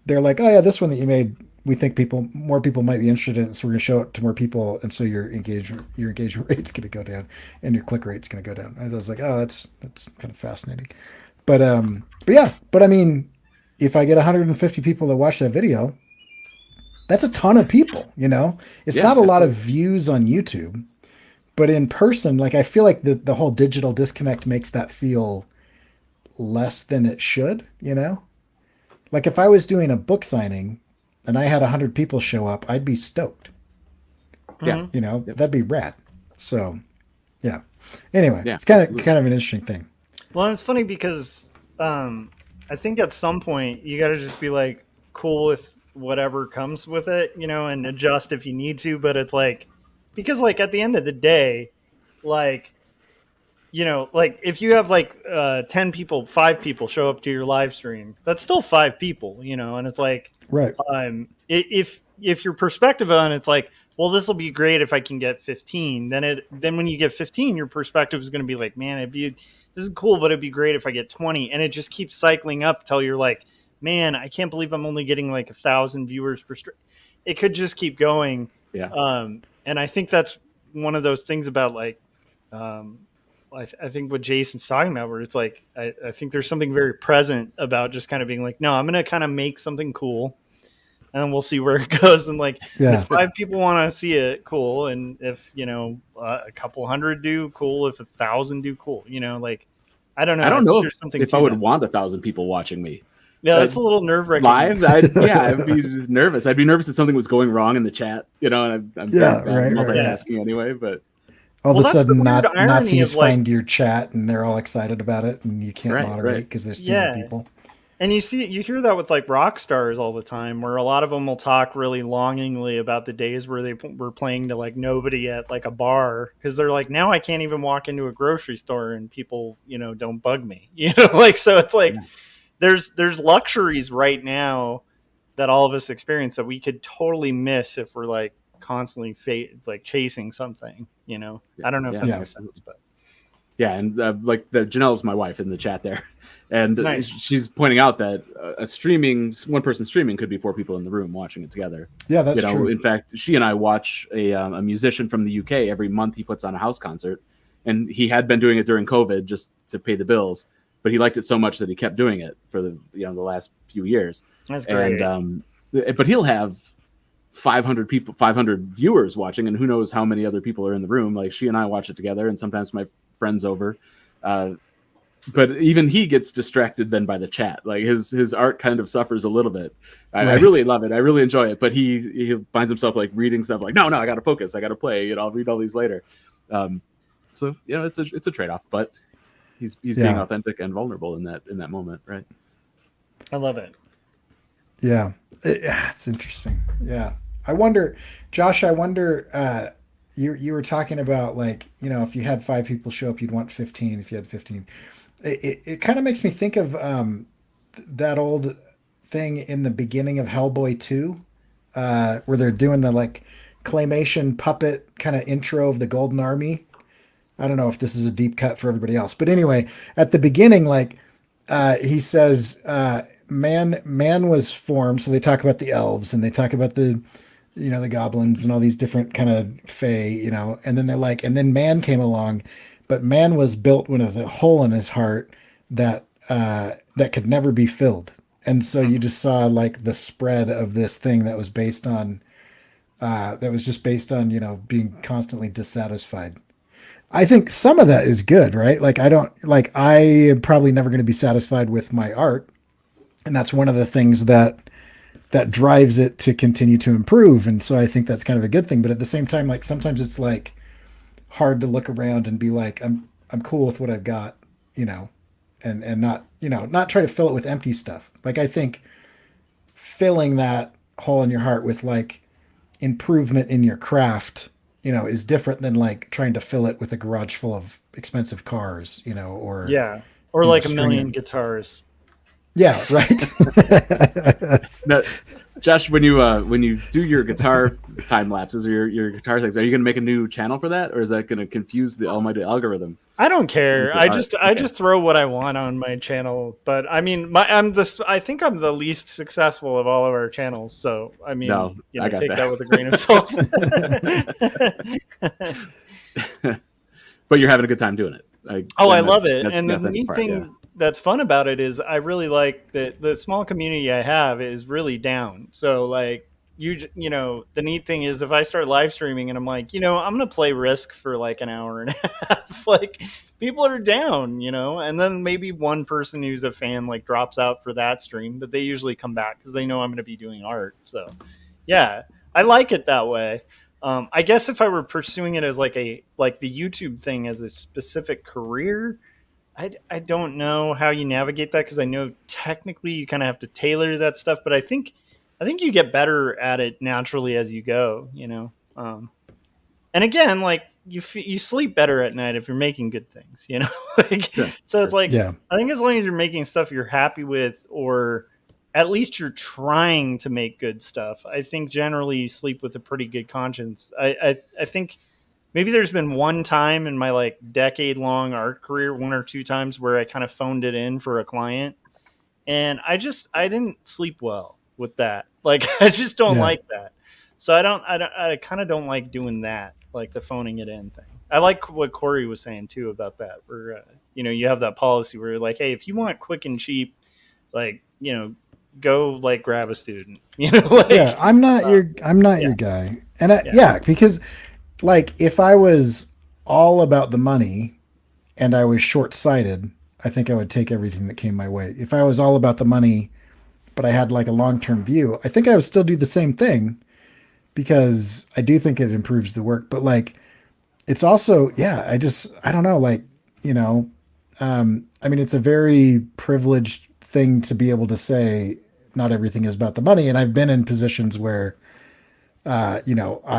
oh yeah, this one that you made, we think more people might be interested in it, so we're gonna show it to more people, and so your engagement rate's gonna go down, and your click rate's gonna go down. And I was like, oh, that's kind of fascinating. But I mean, if I get 150 people that watch that video, that's a ton of people. It's not a lot of views on YouTube, but in person, like, I feel like the whole digital disconnect makes that feel less than it should. Like, if I was doing a book signing and I had 100 people show up, I'd be stoked. Yeah. That'd be rad. So, yeah. Anyway, Yeah, it's kind of an interesting thing. Well, it's funny because I think at some point you got to just be like cool with whatever comes with it, and adjust if you need to. But it's like, because like at the end of the day, like, like if you have like 10 people, 5 people show up to your live stream, that's still 5 people, and it's like, right. If your perspective on it's like, well, this will be great if I can get 15, then when you get 15, your perspective is going to be like, man, this is cool, but it'd be great if I get 20. And it just keeps cycling up till you're like, man, I can't believe I'm only getting like 1,000 viewers per stream. It could just keep going. Yeah. And I think that's one of those things about like, I think what Jason's talking about, where it's like, I think there's something very present about just kind of being like, no, I'm going to kind of make something cool, and then we'll see where it goes. And like, if 5 people want to see it, cool. And if, a couple hundred do, cool. If 1,000 do, cool. Like, I don't know. I don't know if I would that. want 1,000 people watching me. Yeah, that's a little nerve-wracking. Live, I'd be nervous. I'd be nervous that something was going wrong in the chat, and I'm multitasking anyway. But all of a sudden, Nazis find your chat and they're all excited about it, and you can't moderate because there's too many people. And you hear that with like rock stars all the time, where a lot of them will talk really longingly about the days where they were playing to like nobody at like a bar, because they're like, now I can't even walk into a grocery store and people, don't bug me, like, so it's like, there's luxuries right now that all of us experience that we could totally miss if we're like constantly chasing something, I don't know if that makes sense, but and like Janelle's my wife in the chat there, and she's pointing out that one person streaming could be 4 people in the room watching it together. Yeah, that's true. In fact, she and I watch a musician from the UK every month. He puts on a house concert, and he had been doing it during COVID just to pay the bills, but he liked it so much that he kept doing it for the last few years. That's great. And but he'll have 500 people, 500 viewers watching, and who knows how many other people are in the room. Like, she and I watch it together, and sometimes my friends over. But even he gets distracted then by the chat. Like, his art kind of suffers a little bit. I really love it. I really enjoy it. But he finds himself like reading stuff like, no, I got to focus. I got to play. I'll read all these later. So it's a trade-off, but he's being authentic and vulnerable in that moment, right? I love it. Yeah, it's interesting. Yeah, I wonder, Josh. You were talking about, like, if you had 5 people show up, you'd want 15. If you had 15, it kind of makes me think of that old thing in the beginning of Hellboy 2, where they're doing the like claymation puppet kind of intro of the Golden Army. I don't know if this is a deep cut for everybody else, but anyway, at the beginning, like he says, man was formed. So they talk about the elves and they talk about the, the goblins and all these different kind of fae, and then they're like, and then man came along, but man was built with a hole in his heart that that could never be filled. And so you just saw like the spread of this thing that was based on, being constantly dissatisfied. I think some of that is good, right? Like I am probably never going to be satisfied with my art. And that's one of the things that drives it to continue to improve. And so I think that's kind of a good thing. But at the same time, like sometimes it's like hard to look around and be like, I'm cool with what I've got, and not, not try to fill it with empty stuff. Like I think filling that hole in your heart with like improvement in your craft, is different than like trying to fill it with a garage full of expensive cars, or or like a million guitars. Yeah, right. Now, Josh, when you do your guitar time lapses or your guitar things, are you going to make a new channel for that, or is that going to confuse the almighty algorithm? I don't care. I just throw what I want on my channel. But I mean, I think I'm the least successful of all of our channels. So I mean, take that with a grain of salt. But you're having a good time doing it. I love it. And the neat thing that's fun about it is I really like that the small community I have is really down. So like the neat thing is if I start live streaming and I'm like, I'm going to play Risk for like an hour and a half, like people are down, and then maybe one person who's a fan like drops out for that stream, but they usually come back because they know I'm going to be doing art. So yeah, I like it that way. I guess if I were pursuing it as like the YouTube thing as a specific career, I don't know how you navigate that because I know technically you kind of have to tailor that stuff, but I think you get better at it naturally as you go, and again, like you sleep better at night if you're making good things, So it's like, I think as long as you're making stuff you're happy with, or at least you're trying to make good stuff, I think generally you sleep with a pretty good conscience. I think maybe there's been one time in my like decade-long art career, one or two times where I kind of phoned it in for a client, and I didn't sleep well with that. Like I just don't like that. So I kind of don't like doing that, like the phoning it in thing. I like what Corey was saying too about that, where you have that policy where you're like, hey, if you want quick and cheap, like go like grab a student. I'm not your guy, and because. Like if I was all about the money and I was short-sighted, I think I would take everything that came my way. If I was all about the money, but I had like a long-term view, I think I would still do the same thing because I do think it improves the work. But like, it's also, I don't know, like, I mean, it's a very privileged thing to be able to say not everything is about the money. And I've been in positions where, I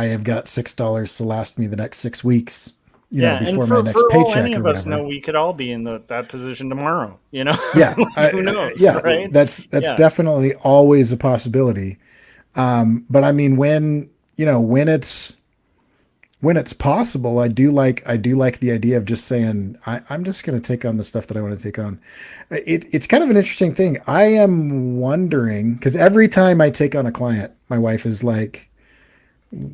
have got $6 to last me the next 6 weeks, before my next paycheck. Any of us know we could all be in that position tomorrow, Yeah. Who knows? Yeah. Right? That's definitely always a possibility. But I mean, when it's possible, I do like the idea of just saying, I'm just going to take on the stuff that I want to take on. It's kind of an interesting thing. I am wondering, because every time I take on a client, my wife is like,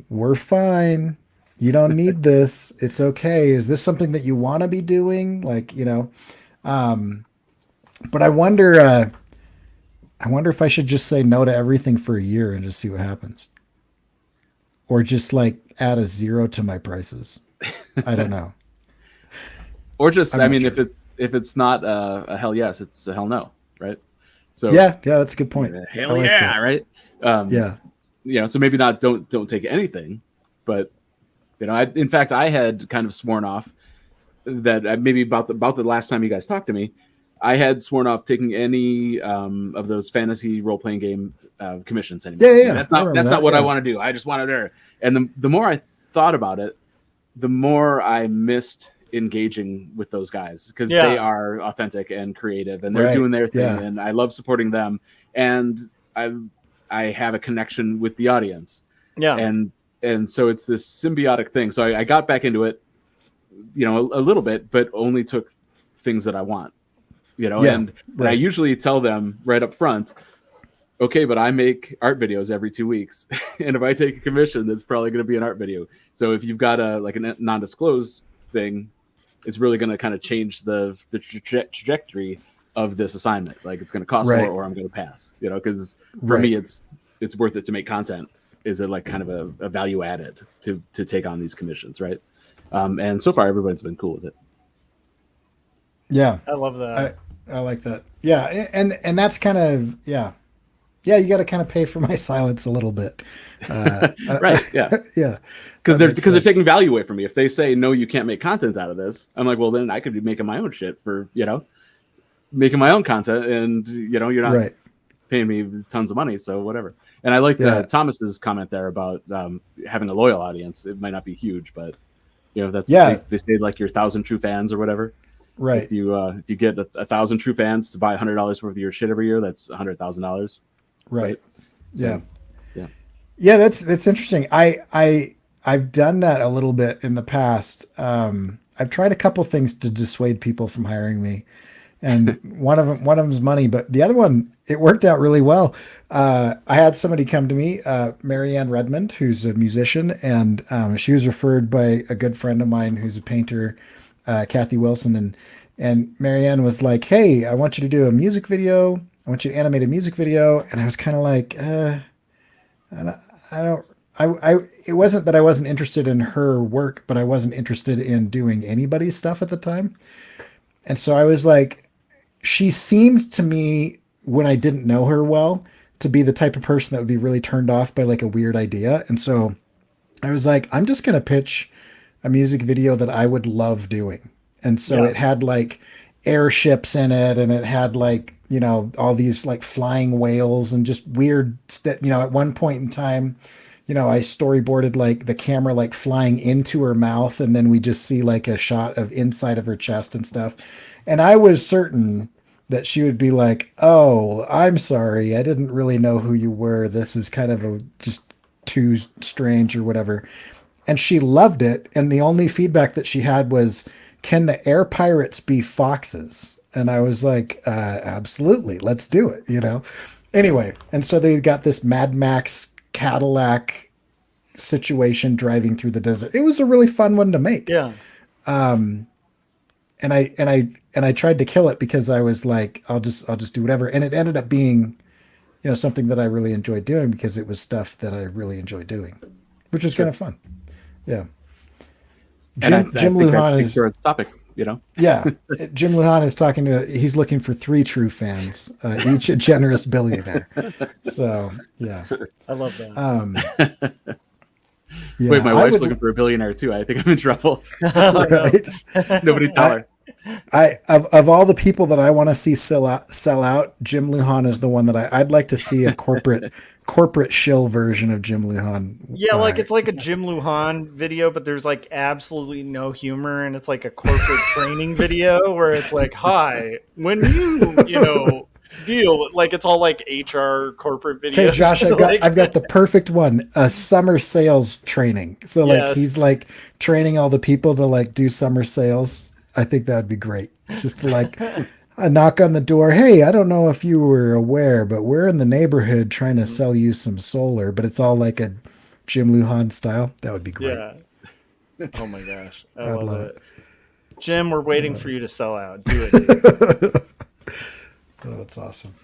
we're fine. You don't need this. It's okay. Is this something that you want to be doing? Like, but I wonder if I should just say no to everything for a year and just see what happens. Or just like add a 0 to my prices. I don't know. Or just, if it's not a hell yes, it's a hell no, right? So yeah, that's a good point. Hell yeah, right? So maybe not don't take anything, but in fact I had kind of sworn off that maybe about the last time you guys talked to me, I had sworn off taking any of those fantasy role playing game commissions anymore. Yeah. That's not what I want to do. I just wanted to. And the more I thought about it, the more I missed engaging with those guys because they are authentic and creative and they're doing their thing, and I love supporting them. and I have a connection with the audience. Yeah. And so it's this symbiotic thing. So I got back into it, you know, a little bit, but only took things that I want, you know, Yeah, and right. I usually tell them right up front, okay, but I make art videos every 2 weeks. And if I take a commission, that's probably going to be an art video. So if you've got a non-disclosed thing, it's really going to kind of change the trajectory of this assignment. Like, it's going to cost Right. more, or I'm going to pass, you know, because for me, it's worth it to make content. Is it like kind of a value added to take on these commissions, right? And so far, everybody's been cool with it. Yeah, I love that. I like that. Yeah, and that's kind of yeah. You got to kind of pay for my silence a little bit, Right? Yeah, yeah, because that makes they're sense. taking value away from me. If they say no, you can't make content out of this, I'm like, well, then I could be making my own shit for, you know, making my own content, and you know, you're not Right. paying me tons of money, so whatever. And I like Thomas's comment there about having a loyal audience. It might not be huge, but you know, that's they say like your 1,000 true fans or whatever. Right. If you get 1,000 true fans to buy $100 worth of your shit every year, that's $100,000. Right. So, Yeah. That's interesting. I've done that a little bit in the past. I've tried a couple things to dissuade people from hiring me, and one of them's money, but the other one, it worked out really well. I had somebody come to me, Marianne Redmond, who's a musician, and she was referred by a good friend of mine who's a painter, Kathy Wilson, and Marianne was like, "Hey, I want you to do a music video. I want you to animate a music video." And I was kind of like, it wasn't that I wasn't interested in her work, but I wasn't interested in doing anybody's stuff at the time. And so I was like, she seemed to me, when I didn't know her well, to be the type of person that would be really turned off by like a weird idea. And so I was like, I'm just going to pitch a music video that I would love doing. And so it had like airships in it, and it had like, you know, all these like flying whales and just weird, you know, at one point in time, you know, I storyboarded like the camera like flying into her mouth, and then we just see like a shot of inside of her chest and stuff. And I was certain that she would be like, "Oh, I'm sorry, I didn't really know who you were. This is kind of just too strange or whatever." And she loved it. And the only feedback that she had was, "Can the air pirates be foxes?" And I was like, absolutely, let's do it, you know? Anyway, and so they got this Mad Max Cadillac situation driving through the desert. It was a really fun one to make. Yeah. And I tried to kill it because I was like, I'll just do whatever. And it ended up being, you know, something that I really enjoyed doing because it was stuff that I really enjoyed doing, which was kind of fun. Yeah. Jim Lujan is our topic, you know. Yeah, Jim Lujan is he's looking for 3 true fans, each a generous billionaire. So yeah, I love that. Yeah, wait, my wife's looking for a billionaire too. I think I'm in trouble. Right? Nobody tell her. Of all the people that I want to see sell out, Jim Lujan is the one that I'd like to see a corporate shill version of Jim Lujan. Yeah, like it's like a Jim Lujan video, but there's like absolutely no humor, and it's like a corporate training video where it's like, "Hi, when you know deal," like it's all like HR corporate videos. Okay, Josh, I've got the perfect one: a summer sales training. So like he's like training all the people to like do summer sales. I think that'd be great. Just to like a knock on the door. "Hey, I don't know if you were aware, but we're in the neighborhood trying to sell you some solar," but it's all like a Jim Lujan style. That would be great. Yeah. Oh my gosh. I love it. Jim, we're waiting for you to sell out. Do it. Oh, that's awesome.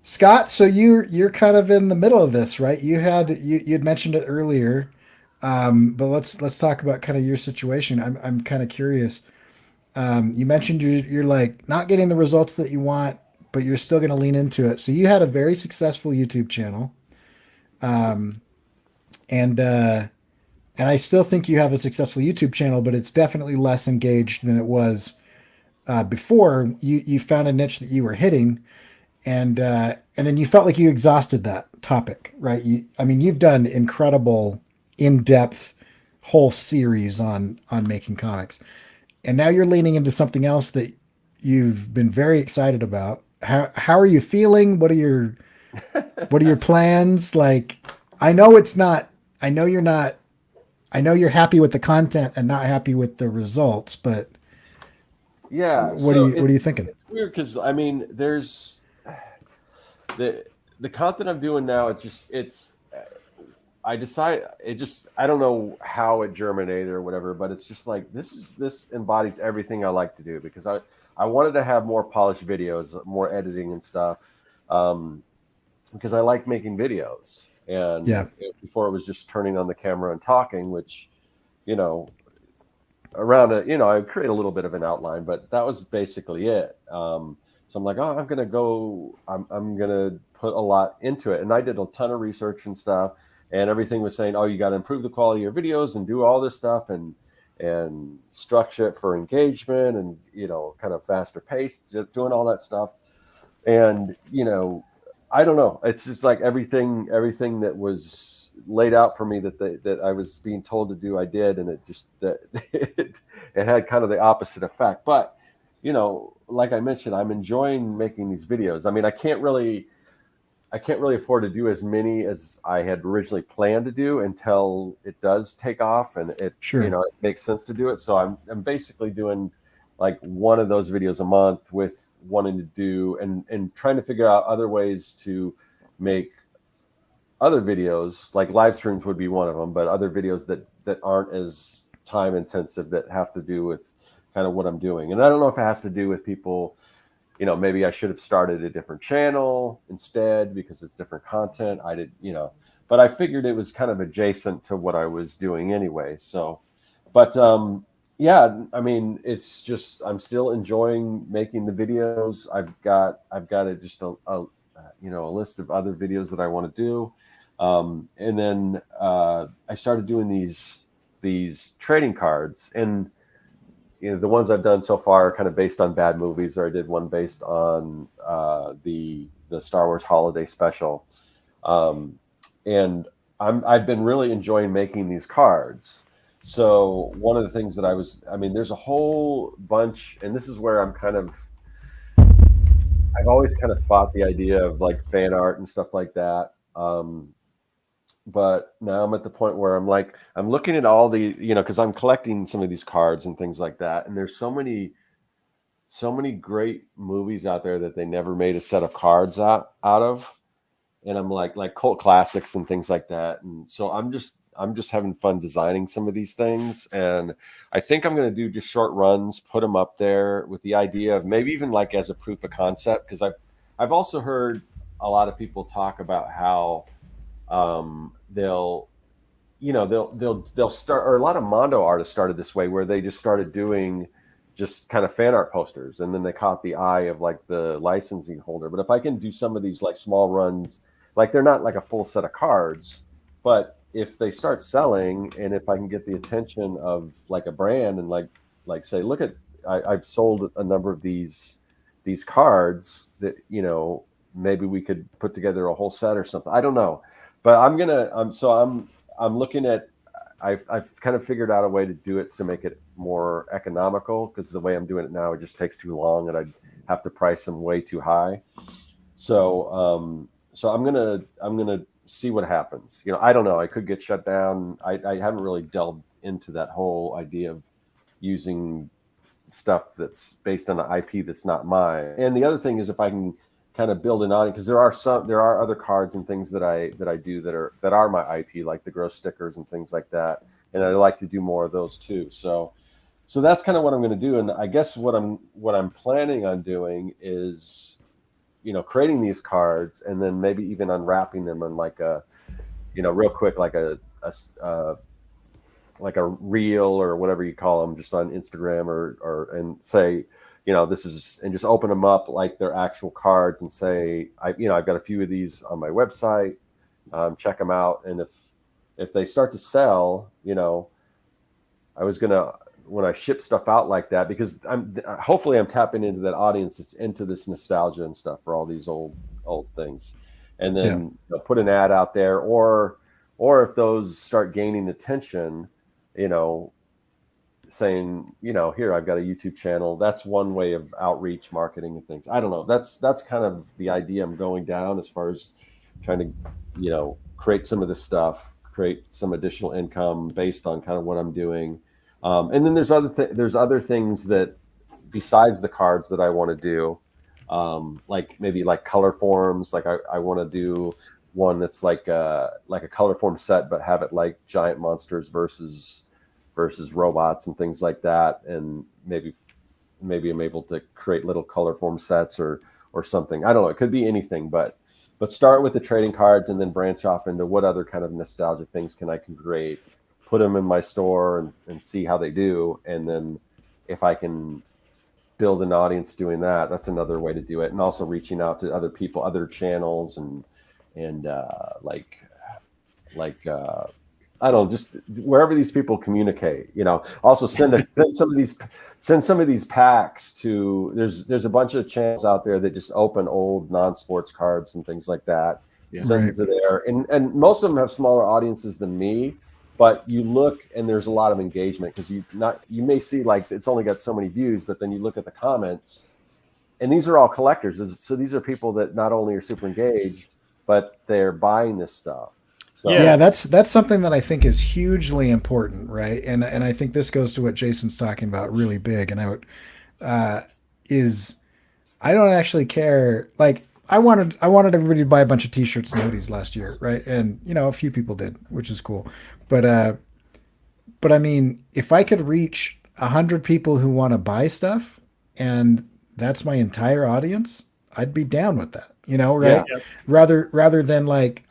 Scott, so you're kind of in the middle of this, right? You'd mentioned it earlier. But let's talk about kind of your situation. I'm kind of curious. You mentioned you're like not getting the results that you want, but you're still going to lean into it. So you had a very successful YouTube channel. And I still think you have a successful YouTube channel, but it's definitely less engaged than it was before. You found a niche that you were hitting, and then you felt like you exhausted that topic, right? You've done incredible, in-depth whole series on making comics. And now you're leaning into something else that you've been very excited about. how are you feeling? What are your plans? Like, I know it's not. I know you're not. I know you're happy with the content and not happy with the results, but Yeah, what so are you thinking? it's weird because I mean, there's the the content I'm doing now. It's I decide it just I don't know how it germinated or whatever, but it's just like this embodies everything I like to do because I wanted to have more polished videos, more editing and stuff, um, because I like making videos. Yeah, And before it was just turning on the camera and talking, which you know around it, I create a little bit of an outline, but that was basically it. So I'm like, oh, I'm gonna put a lot into it, and I did a ton of research and stuff, and everything was saying, oh, you got to improve the quality of your videos and do all this stuff and structure it for engagement and kind of faster pace, doing all that stuff, and I don't know. It's just like everything that was laid out for me that I was being told to do, I did, and it just that it had kind of the opposite effect. But like I mentioned, I'm enjoying making these videos. I mean, I can't really afford to do as many as I had originally planned to do until it does take off and it sure. it makes sense to do it. So I'm basically doing like one of those videos a month with wanting to do and trying to figure out other ways to make other videos, like live streams would be one of them, but other videos that aren't as time intensive, that have to do with kind of what I'm doing. And I don't know if it has to do with people, maybe I should have started a different channel instead because it's different content. I did, but I figured it was kind of adjacent to what I was doing anyway. So, but yeah, I mean, it's just I'm still enjoying making the videos. I've got a list of other videos that I want to do, and then I started doing these trading cards, and the ones I've done so far are kind of based on bad movies, or I did one based on the Star Wars Holiday Special, and I've been really enjoying making these cards. So one of the things that I mean, there's a whole bunch, and this is where I've always kind of fought the idea of like fan art and stuff like that. But now I'm at the point where I'm looking at all the, because I'm collecting some of these cards and things like that. And there's so many great movies out there that they never made a set of cards out of. And I'm like cult classics and things like that. And so I'm just having fun designing some of these things. And I think I'm going to do just short runs, put them up there with the idea of maybe even like as a proof of concept. Cause I've also heard a lot of people talk about how, they'll start, or a lot of Mondo artists started this way, where they just started doing just kind of fan art posters, and then they caught the eye of like the licensing holder. But if I can do some of these like small runs, like they're not like a full set of cards, but if they start selling, and if I can get the attention of like a brand and like say, look at, I've sold a number of these cards that maybe we could put together a whole set or something. I don't know. But I'm looking at, I've kind of figured out a way to do it to make it more economical, because the way I'm doing it now, it just takes too long and I'd have to price them way too high. So I'm gonna see what happens. I don't know. I could get shut down. I haven't really delved into that whole idea of using stuff that's based on an IP that's not mine. And the other thing is, if I can kind of build an audience, because there are other cards and things that I do that are my IP, like the grow stickers and things like that, and I like to do more of those too. So that's kind of what I'm going to do. And I guess what I'm planning on doing is creating these cards, and then maybe even unwrapping them on like a real quick, like a reel or whatever you call them, just on Instagram, or and say, this is, and just open them up like they're actual cards and say, I've got a few of these on my website, check them out. And if they start to sell, I was gonna, when I ship stuff out like that, because hopefully I'm tapping into that audience that's into this nostalgia and stuff for all these old things, and then put an ad out there, or if those start gaining attention, saying, here, I've got a YouTube channel. That's one way of outreach marketing and things. I don't know. That's kind of the idea I'm going down as far as trying to, create some of this stuff, create some additional income based on kind of what I'm doing. And then there's other things that besides the cards that I want to do, like maybe like color forms. Like I want to do one that's like a color form set, but have it like giant monsters versus robots and things like that. And maybe I'm able to create little color form sets or something. I don't know. It could be anything, but start with the trading cards and then branch off into what other kind of nostalgic things can create, put them in my store and see how they do. And then if I can build an audience doing that, that's another way to do it. And also reaching out to other people, other channels and I don't know, just wherever these people communicate, also send some of these packs to, there's a bunch of channels out there that just open old non-sports cards and things like that. Yeah. Send them to there. And most of them have smaller audiences than me, but you look and there's a lot of engagement because you may see like it's only got so many views, but then you look at the comments and these are all collectors. So these are people that not only are super engaged, but they're buying this stuff. So, yeah, that's something that I think is hugely important, right? And I think this goes to what Jason's talking about really big. And I don't actually care. Like I wanted everybody to buy a bunch of T-shirts and hoodies last year, right? And a few people did, which is cool. But I mean, if I could reach 100 people who want to buy stuff, and that's my entire audience, I'd be down with that, right? Yeah. Rather than like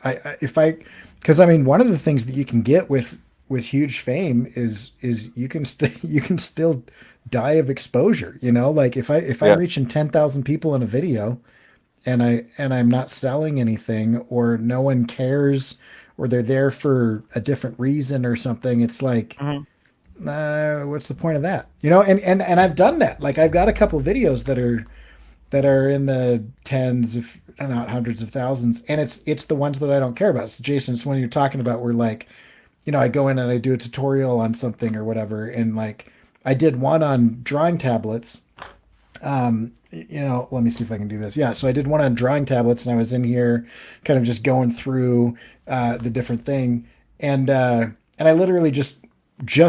because I mean, one of the things that you can get with huge fame is you can still die of exposure, like if I'm reaching 10,000 people in a video and I'm not selling anything or no one cares or they're there for a different reason or something, it's like, what's the point of that? And I've done that. Like I've got a couple of videos that are in the tens of, not hundreds of thousands, and it's the ones that I don't care about. So Jason, it's when you're talking about where like, I go in and I do a tutorial on something or whatever, and like I did one on drawing tablets. Let me see if I can do this. Yeah, so I did one on drawing tablets, and I was in here kind of just going through the different thing, and I literally just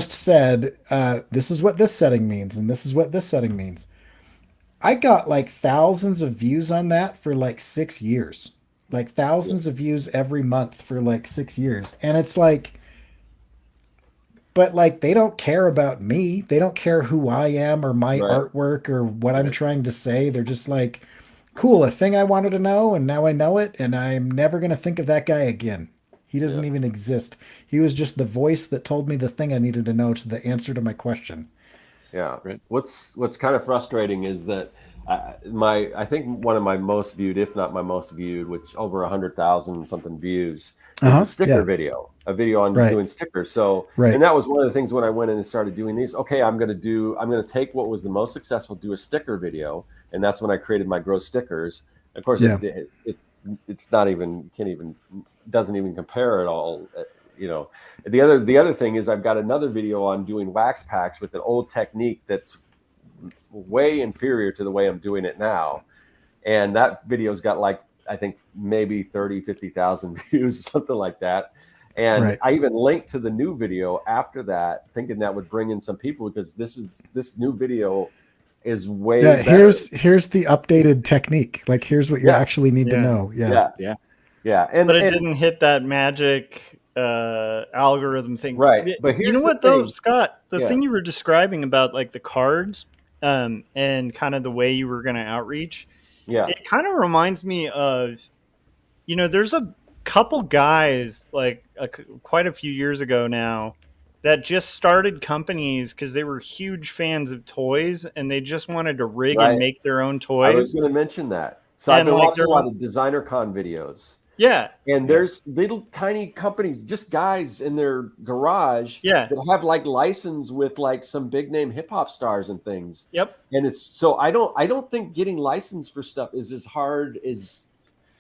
said, this is what this setting means, and this is what this setting means. I got like thousands of views on that for like 6 years, like thousands of views every month for like 6 years. And it's like, but like, they don't care about me. They don't care who I am or my artwork or what I'm trying to say. They're just like, cool, a thing I wanted to know. And now I know it. And I'm never going to think of that guy again. He doesn't even exist. He was just the voice that told me the thing I needed to know to the answer to my question. Yeah. Right. What's kind of frustrating is that I think one of my most viewed, if not my most viewed, which over 100,000 something views, is a sticker video, a video on doing stickers. So, and that was one of the things when I went in and started doing these. Okay, I'm going to take what was the most successful, do a sticker video, and that's when I created my Grow stickers. Of course, it's not even doesn't even compare at all. The other thing is I've got another video on doing wax packs with an old technique that's way inferior to the way I'm doing it now. And that video's got like, I think maybe 50,000 views or something like that. And I even linked to the new video after that, thinking that would bring in some people because this new video is way better. Here's the updated technique. Like, here's what you actually need to know. Yeah. But it didn't hit that magic algorithm thing, right? But you know what though, Scott, the thing you were describing about like the cards and kind of the way you were going to outreach, it kind of reminds me of, there's a couple guys like quite a few years ago now that just started companies because they were huge fans of toys and they just wanted to rig and make their own toys. I was going to mention that. So I've been watching a lot of designer con videos. Yeah. And there's little tiny companies, just guys in their garage that have like license with like some big name hip hop stars and things. Yep. And it's so I don't think getting licensed for stuff is as hard as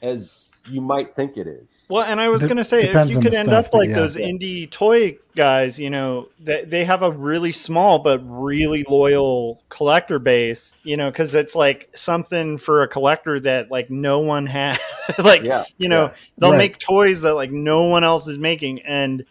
as you might think it is. Well, and I was going to say, if Depends you on could the end stuff, up but like yeah. those indie toy guys, you know, they have a really small but really loyal collector base, you know, because it's like something for a collector that like no one has. Like, Yeah, you know, yeah. they'll Right. make toys that like no one else is making. And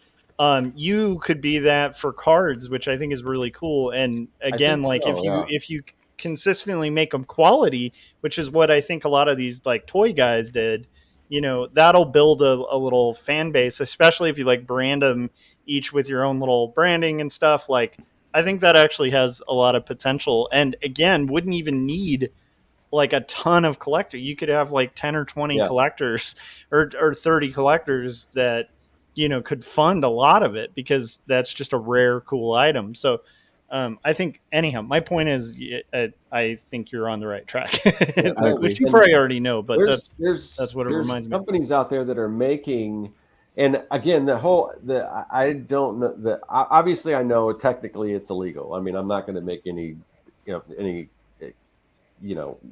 you could be that for cards, which I think is really cool. And again, think like so, if you consistently make them quality, which is what I think a lot of these like toy guys did, you know, that'll build a little fan base, especially if you like brand them each with your own little branding and stuff. Like, I think that actually has a lot of potential. And again, wouldn't even need like a ton of collector. You could have like 10 or 20 Yeah. collectors or 30 collectors that, you know, could fund a lot of it because that's just a rare, cool item. So, I think anyhow, my point is, I think you're on the right track, Yeah, I agree. which you probably already know, but that's what it there's reminds me. companies out there that are making, and again, I don't know the obviously I know technically it's illegal. I mean, I'm not going to make any,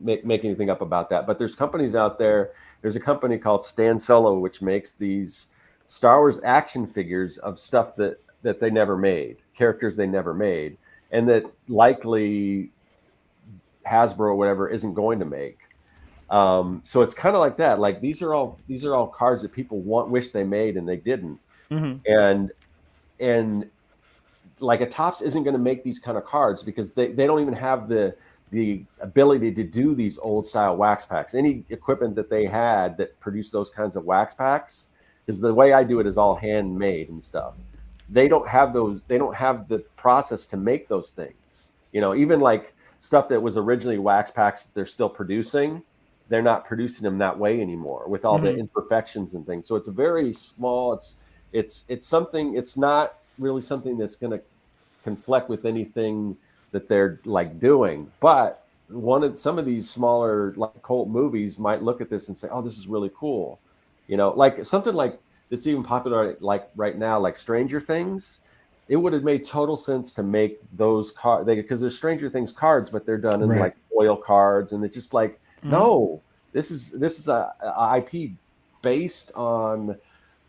make anything up about that. But there's companies out there. There's a company called Stan Solo which makes these Star Wars action figures of stuff that they never made, characters they never made, and that likely Hasbro or whatever isn't going to make. So it's kind of like that. Like these are all cards that people wish they made and they didn't. Mm-hmm. And like a Topps isn't going to make these kind of cards because they don't even have the ability to do these old style wax packs. Any equipment that they had that produced those kinds of wax packs, is the way I do it is all handmade and stuff. They don't have those. They don't have the process to make those things. You know, even like stuff that was originally wax packs that they're still producing, they're not producing them that way anymore with all the imperfections and things. So it's a very small. It's something. It's not really something that's going to conflict with anything that they're like doing. But some of these smaller like cult movies might look at this and say, "Oh, this is really cool." You know, like something like that's even popular like right now, like Stranger Things. It would have made total sense to make those cards because there's Stranger Things cards, but they're done in like foil cards, and it's just like, no, this is a IP based on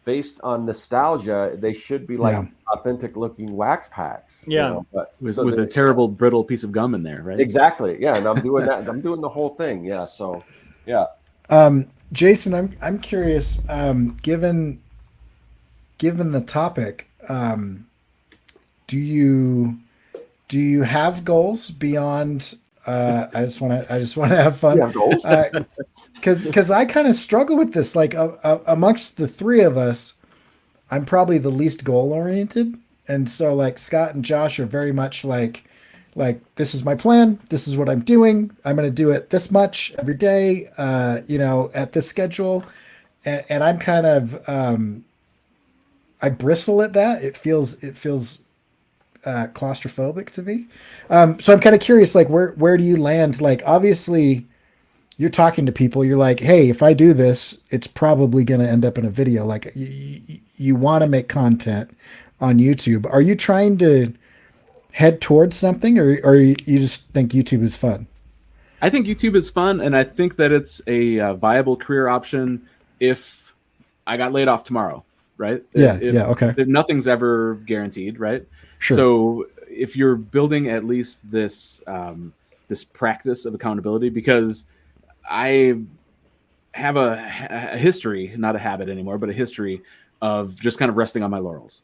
nostalgia. They should be like authentic looking wax packs. Yeah, you know? But with a terrible brittle piece of gum in there, right? Exactly. Yeah, and I'm doing that. I'm doing the whole thing. Yeah. So, yeah. Jason, I'm curious. Given the topic, do you have goals beyond? I just want to have fun. Because I kind of struggle with this. Like amongst the three of us, I'm probably the least goal oriented, and so like Scott and Josh are very much like this is my plan. This is what I'm doing. I'm going to do it this much every day. At this schedule, and I'm kind of I bristle at that. It feels claustrophobic to me. So I'm kind of curious, like where do you land? Like obviously you're talking to people, you're like, hey, if I do this, it's probably going to end up in a video. Like you want to make content on YouTube. Are you trying to head towards something or you just think YouTube is fun? I think YouTube is fun. And I think that it's a viable career option if I got laid off tomorrow. Right? Okay. Nothing's ever guaranteed, right? Sure. So if you're building at least this this practice of accountability, because I have a history, not a habit anymore, but a history of just kind of resting on my laurels.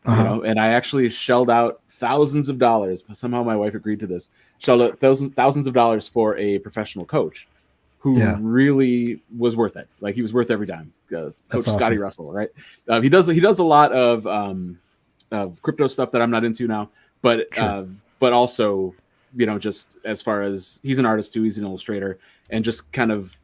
You know, and I actually shelled out thousands of dollars. Somehow my wife agreed to this. Shelled out thousands of dollars for a professional coach who really was worth it. Like he was worth every dime. Coach awesome. Scotty Russell, right? He does a lot of crypto stuff that I'm not into now, but also, you know, just as far as he's an artist too, he's an illustrator, and just kind of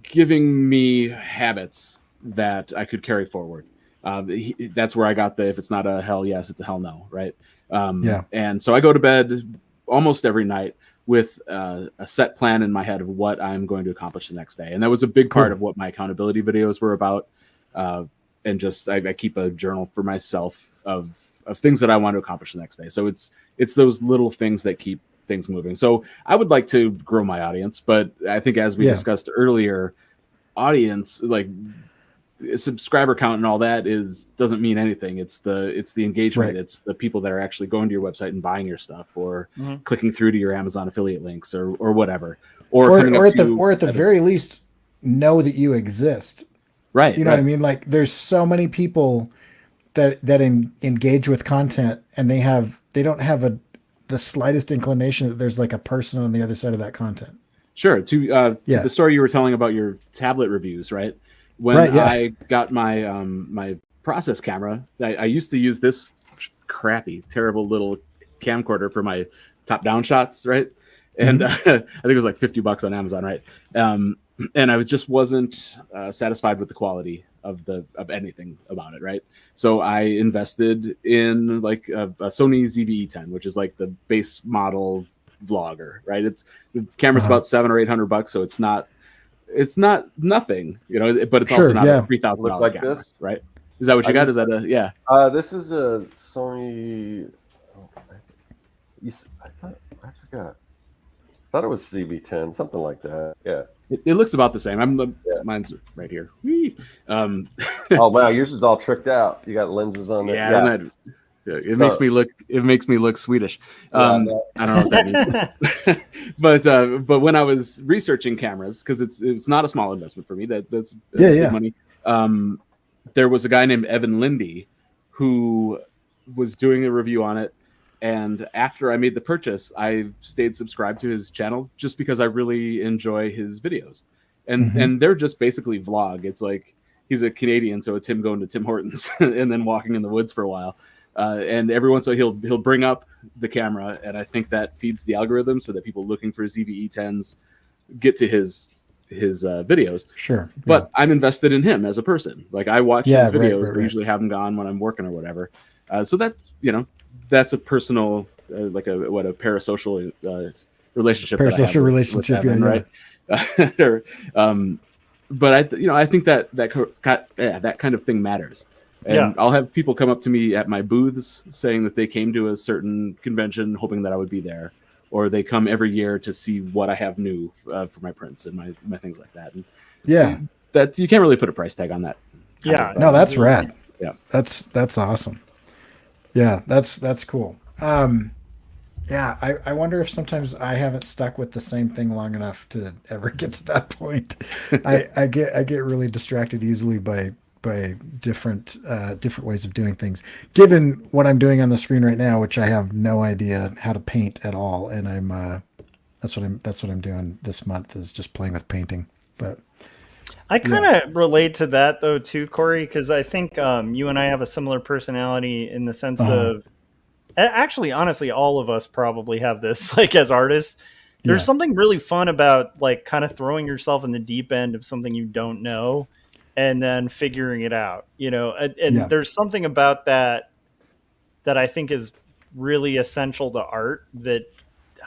giving me habits that I could carry forward. That's where I got the if it's not a hell yes, it's a hell no, right? And so I go to bed almost every night with a set plan in my head of what I'm going to accomplish the next day. And that was a big part of what my accountability videos were about. And just, I keep a journal for myself of things that I want to accomplish the next day. So it's those little things that keep things moving. So I would like to grow my audience, but I think as we discussed earlier, audience, like subscriber count and all that doesn't mean anything. It's the engagement. Right. It's the people that are actually going to your website and buying your stuff, or clicking through to your Amazon affiliate links, or whatever, or at the very least know that you exist. Right. You know what I mean? Like there's so many people that engage with content, and they don't have the slightest inclination that there's like a person on the other side of that content. Sure. To the story you were telling about your tablet reviews, right? When I got my my process camera, I used to use this crappy, terrible little camcorder for my top-down shots, right? And I think it was like $50 on Amazon, right? And I just wasn't satisfied with the quality of anything about it, right? So I invested in like a Sony ZV-E10, which is like the base model vlogger, right? The camera's about $700 or $800, so it's not nothing, you know, but it's also not a $3,000 like camera, this, right? Is that what you got? Is that this is a Sony. I forgot. I thought it was CB10, something like that. Yeah. It looks about the same. Mine's right here. Oh wow, yours is all tricked out. You got lenses on there. Yeah. It makes me look Swedish. I don't know what that means. But when I was researching cameras, because it's not a small investment for me. That's good money. There was a guy named Evan Lindy who was doing a review on it, and after I made the purchase, I stayed subscribed to his channel just because I really enjoy his videos, and they're just basically vlog. It's like he's a Canadian, so it's him going to Tim Hortons and then walking in the woods for a while. And every once in a while he'll bring up the camera, and I think that feeds the algorithm so that people looking for ZV-E10s get to his videos. Sure. But I'm invested in him as a person. Like I watch his videos. I usually have them gone when I'm working or whatever. So that, you know, that's a personal, like a parasocial relationship. Parasocial relationship, Evan, right? But I think that kind of thing matters. And I'll have people come up to me at my booths saying that they came to a certain convention hoping that I would be there, or they come every year to see what I have new for my prints and my things like that. And that you can't really put a price tag on that. No, that's rad. Yeah, that's awesome. Yeah, that's cool. I wonder if sometimes I haven't stuck with the same thing long enough to ever get to that point. I get really distracted easily by different ways of doing things, given what I'm doing on the screen right now, which I have no idea how to paint at all. And that's what I'm doing this month, is just playing with painting. But I kind of relate to that though too, Corey, because I think you and I have a similar personality in the sense of, actually, honestly, all of us probably have this, like as artists. There's something really fun about like kind of throwing yourself in the deep end of something you don't know and then figuring it out, you know, and there's something about that I think is really essential to art that,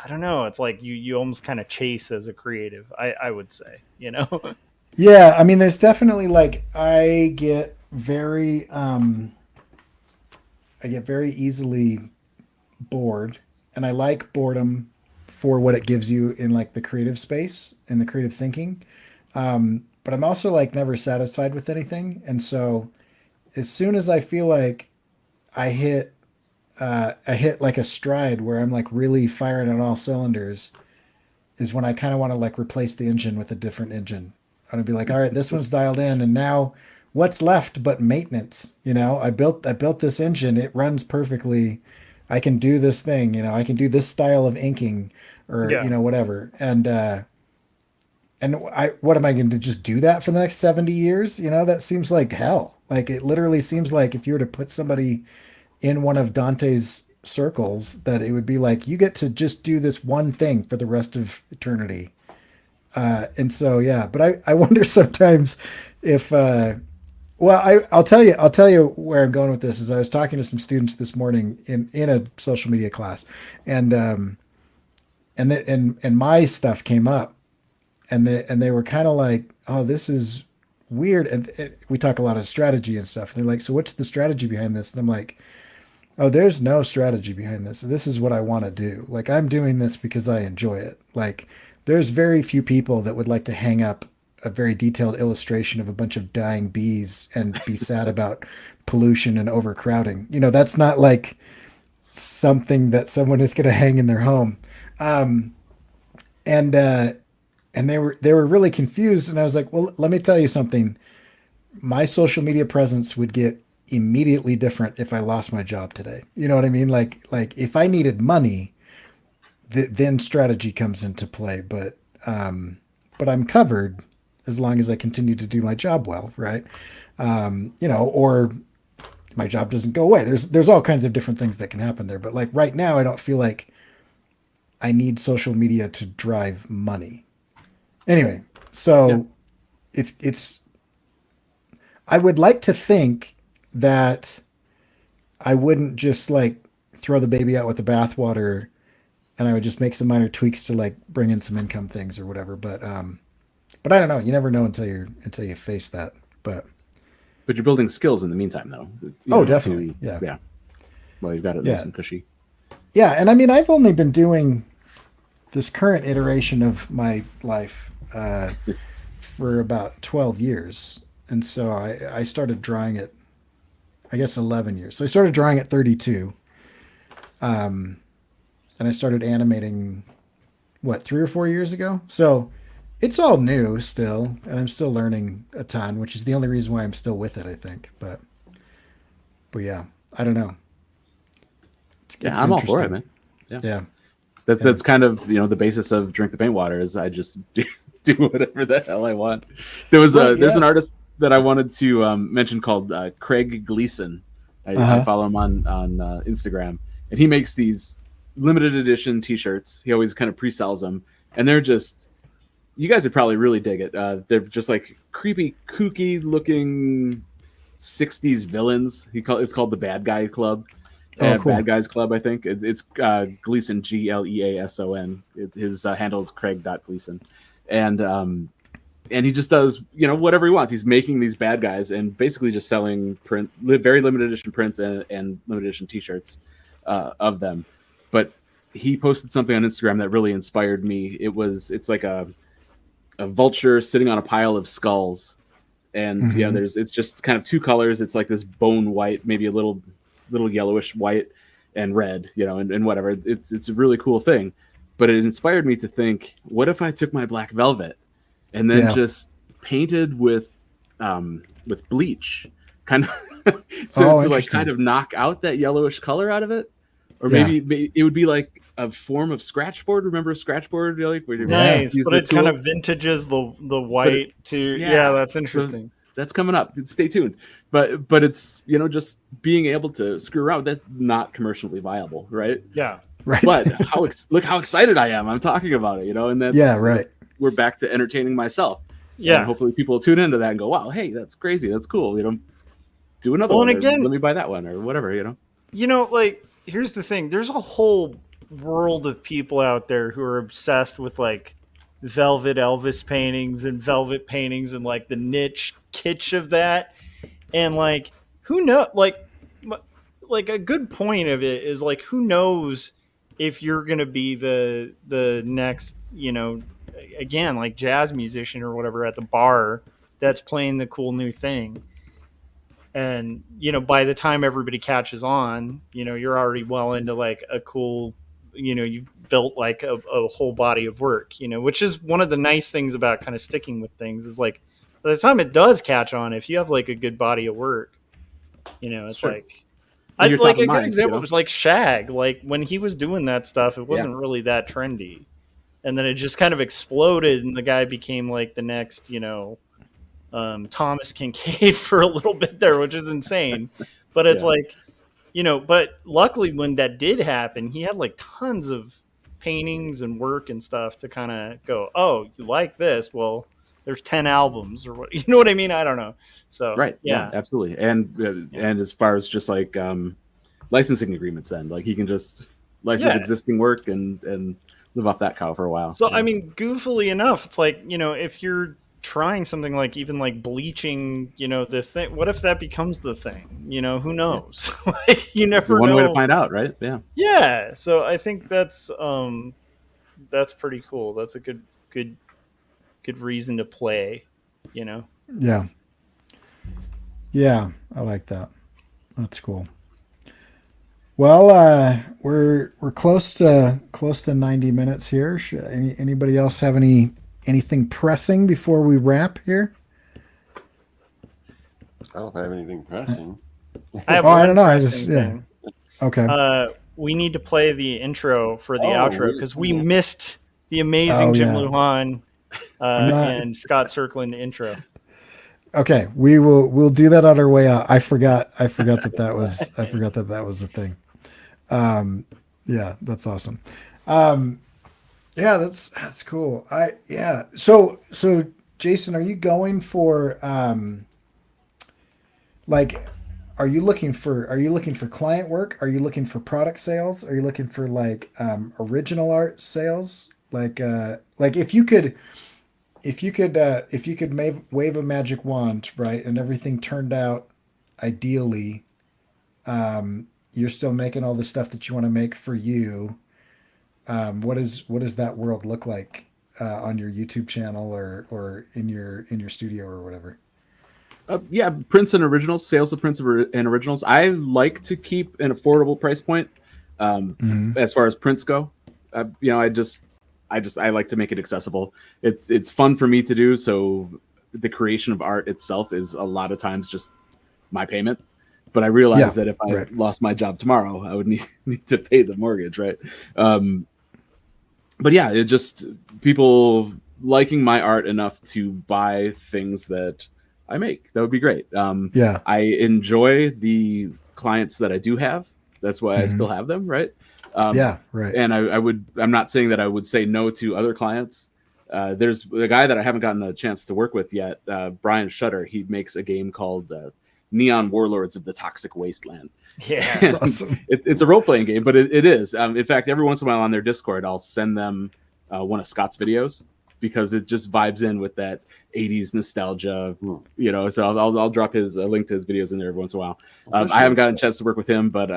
I don't know, it's like you almost kind of chase as a creative, I would say, you know? Yeah. I mean, there's definitely like, I get very easily bored, and I like boredom for what it gives you in like the creative space and the creative thinking. But I'm also like never satisfied with anything. And so as soon as I feel like I hit like a stride where I'm like really firing on all cylinders, is when I kind of want to like replace the engine with a different engine. I'm gonna be like, all right, this one's dialed in, and now what's left but maintenance? You know, I built this engine. It runs perfectly. I can do this thing, you know, I can do this style of inking or, you know, whatever. And what am I going to just do that for the next 70 years? You know, that seems like hell. Like it literally seems like if you were to put somebody in one of Dante's circles, that it would be like, you get to just do this one thing for the rest of eternity. And so, yeah, but I wonder sometimes if, I'll tell you where I'm going with this is I was talking to some students this morning in a social media class, and my stuff came up, and they were kind of like, oh, this is weird. And we talk a lot of strategy and stuff. And they're like, so what's the strategy behind this? And I'm like, oh, there's no strategy behind this. This is what I want to do. Like, I'm doing this because I enjoy it. Like, there's very few people that would like to hang up a very detailed illustration of a bunch of dying bees and be sad about pollution and overcrowding. That's not like something that someone is going to hang in their home. Um, and they were really confused, and I was like, well, let me tell you something. My social media presence would get immediately different if I lost my job today. You know what I mean? Like if I needed money, then strategy comes into play. But I'm covered as long as I continue to do my job well, right? Or my job doesn't go away. There's all kinds of different things that can happen there. But like right now, I don't feel like I need social media to drive money. Anyway, so Yeah. it's I would like to think that I wouldn't just like throw the baby out with the bathwater, and I would just make some minor tweaks to like bring in some income things or whatever. But I don't know. You never know until you face that. But But you're building skills in the meantime, though. definitely. Yeah. Yeah. Well, you've got it Yeah. nice and cushy. Yeah, and I mean, I've only been doing this current iteration of my life for about 12 years. And so I started drawing at, I guess, 11 years. So I started drawing at 32. And I started animating, 3 or 4 years ago? So it's all new still, and I'm still learning a ton, which is the only reason why I'm still with it, I think. But yeah, I don't know. Yeah, I'm all for it, man. Yeah. That's kind of the basis of Drink the Paint Water is I just do whatever the hell I want. There's an artist that I wanted to mention called Craig Gleason. I follow him on Instagram, and he makes these limited edition T-shirts. He always kind of pre-sells them, and they're just, you guys would probably really dig it. They're just like creepy, kooky looking 60s villains. It's called the Bad Guy Club. Oh, cool. Bad Guys Club, I think. It's Gleason, Gleason. His handle is Craig.Gleason. And he just does, whatever he wants. He's making these bad guys and basically just selling very limited edition prints and limited edition T-shirts of them. But he posted something on Instagram that really inspired me. It's like a vulture sitting on a pile of skulls. And it's just kind of two colors. It's like this bone white, maybe a little yellowish white and red, and whatever. It's a really cool thing. But it inspired me to think, what if I took my black velvet and then just painted with bleach, kind of to like kind of knock out that yellowish color out of it? Or maybe it would be like a form of scratchboard. Remember scratchboard? Nice, but it kind of vintages the white too. Yeah, that's interesting. So that's coming up. Stay tuned. But it's just being able to screw around. That's not commercially viable, right? Yeah, right. But look how excited I am. I'm talking about it, and that's right. We're back to entertaining myself. Yeah, and hopefully people will tune into that and go, "Wow, hey, that's crazy. That's cool." Do another one. And again, let me buy that one or whatever. Like here's the thing. There's a whole world of people out there who are obsessed with like velvet Elvis paintings and velvet paintings and like the niche kitsch of that. And like, who know, like a good point of it is like, who knows if you're going to be the next, again, like jazz musician or whatever at the bar that's playing the cool new thing. And, by the time everybody catches on, you're already well into like a cool, you've built like a whole body of work, which is one of the nice things about kind of sticking with things is like, by the time it does catch on, if you have like a good body of work, it's sure. like, I'd like a good example was like Shag. Like when he was doing that stuff, it wasn't really that trendy. And then it just kind of exploded and the guy became like the next, Thomas Kincaid for a little bit there, which is insane. But it's like, but luckily when that did happen, he had like tons of paintings and work and stuff to kind of go, oh, you like this? Well, there's 10 albums or what, you know what I mean? I don't know. So, right. Yeah, absolutely. And as far as just like licensing agreements, then like he can just license existing work and live off that cow for a while. So, I mean, goofily enough, it's like, if you're trying something like even like bleaching, this thing, what if that becomes the thing? Who knows? Like, you never know. One way to find out, right? Yeah. Yeah. So I think that's pretty cool. That's a good reason to play you know. Yeah. Yeah, I like that. That's cool. Well, we're close to 90 minutes here. Anybody else have anything pressing before we wrap here? I don't have anything pressing. I have Oh, I one don't know. pressing Yeah. thing. Okay. We need to play the intro for the outro because we yeah. missed the amazing Oh, Jim yeah. Lujan I'm not. and Scott Circlin intro. Okay, we'll do that on our way out. I forgot that was a thing. Yeah, that's awesome. Yeah, that's cool. So Jason, are you going for like are you looking for client work? Are you looking for product sales? Are you looking for like original art sales? Like if you could wave a magic wand, right, and everything turned out ideally, you're still making all the stuff that you want to make for you. What does that world look like on your YouTube channel or in your studio or whatever? Yeah, prints and originals, sales of prints and originals. I like to keep an affordable price point as far as prints go. I like to make it accessible. It's fun for me to do. So the creation of art itself is a lot of times just my payment. But I realize that if I lost my job tomorrow, I would need to pay the mortgage, right? But yeah, it just people liking my art enough to buy things that I make. That would be great. I enjoy the clients that I do have. That's why I still have them, right? Right. And I'm not saying that I would say no to other clients. There's a guy that I haven't gotten a chance to work with yet, Brian Shutter. He makes a game called Neon Warlords of the Toxic Wasteland. Yeah, that's awesome. It's a role-playing game, but it is. In fact, every once in a while on their Discord, I'll send them one of Scott's videos because it just vibes in with that 80s nostalgia, so I'll drop his link to his videos in there every once in a while. I haven't gotten a chance to work with him, but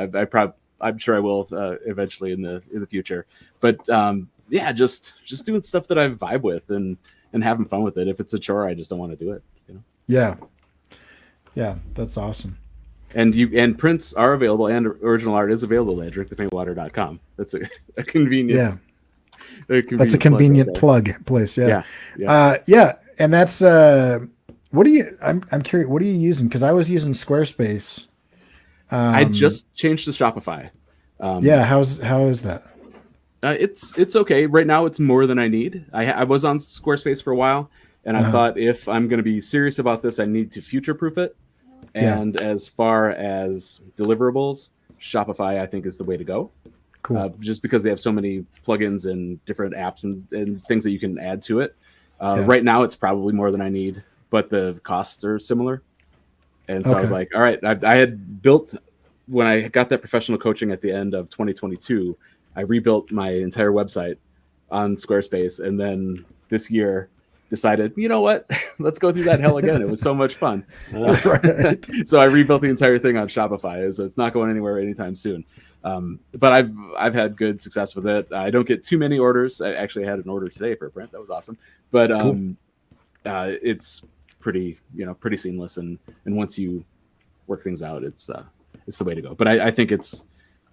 I'm sure I will eventually in the future. But just doing stuff that I vibe with and having fun with it. If it's a chore, I just don't want to do it. Yeah, that's awesome. And prints are available and original art is available at drinkthepaintwater.com. That's a convenient. That's a convenient plug place. Yeah. And that's what do you? I'm curious. What are you using? Because I was using Squarespace. I just changed to Shopify. How is that? It's okay right now. It's more than I need. I was on Squarespace for a while, and I thought if I'm going to be serious about this, I need to future-proof it. And as far as deliverables, Shopify I think is the way to go. Cool. Just because they have so many plugins and different apps and things that you can add to it. Right now, it's probably more than I need, but the costs are similar. And so I was like, all right, I had built, when I got that professional coaching at the end of 2022, I rebuilt my entire website on Squarespace. And then this year decided, you know what, let's go through that hell again. It was so much fun. So I rebuilt the entire thing on Shopify. So it's not going anywhere anytime soon. But I've had good success with it. I don't get too many orders. I actually had an order today for a print. That was awesome. But it's pretty seamless. And once you work things out, it's the way to go. But I think it's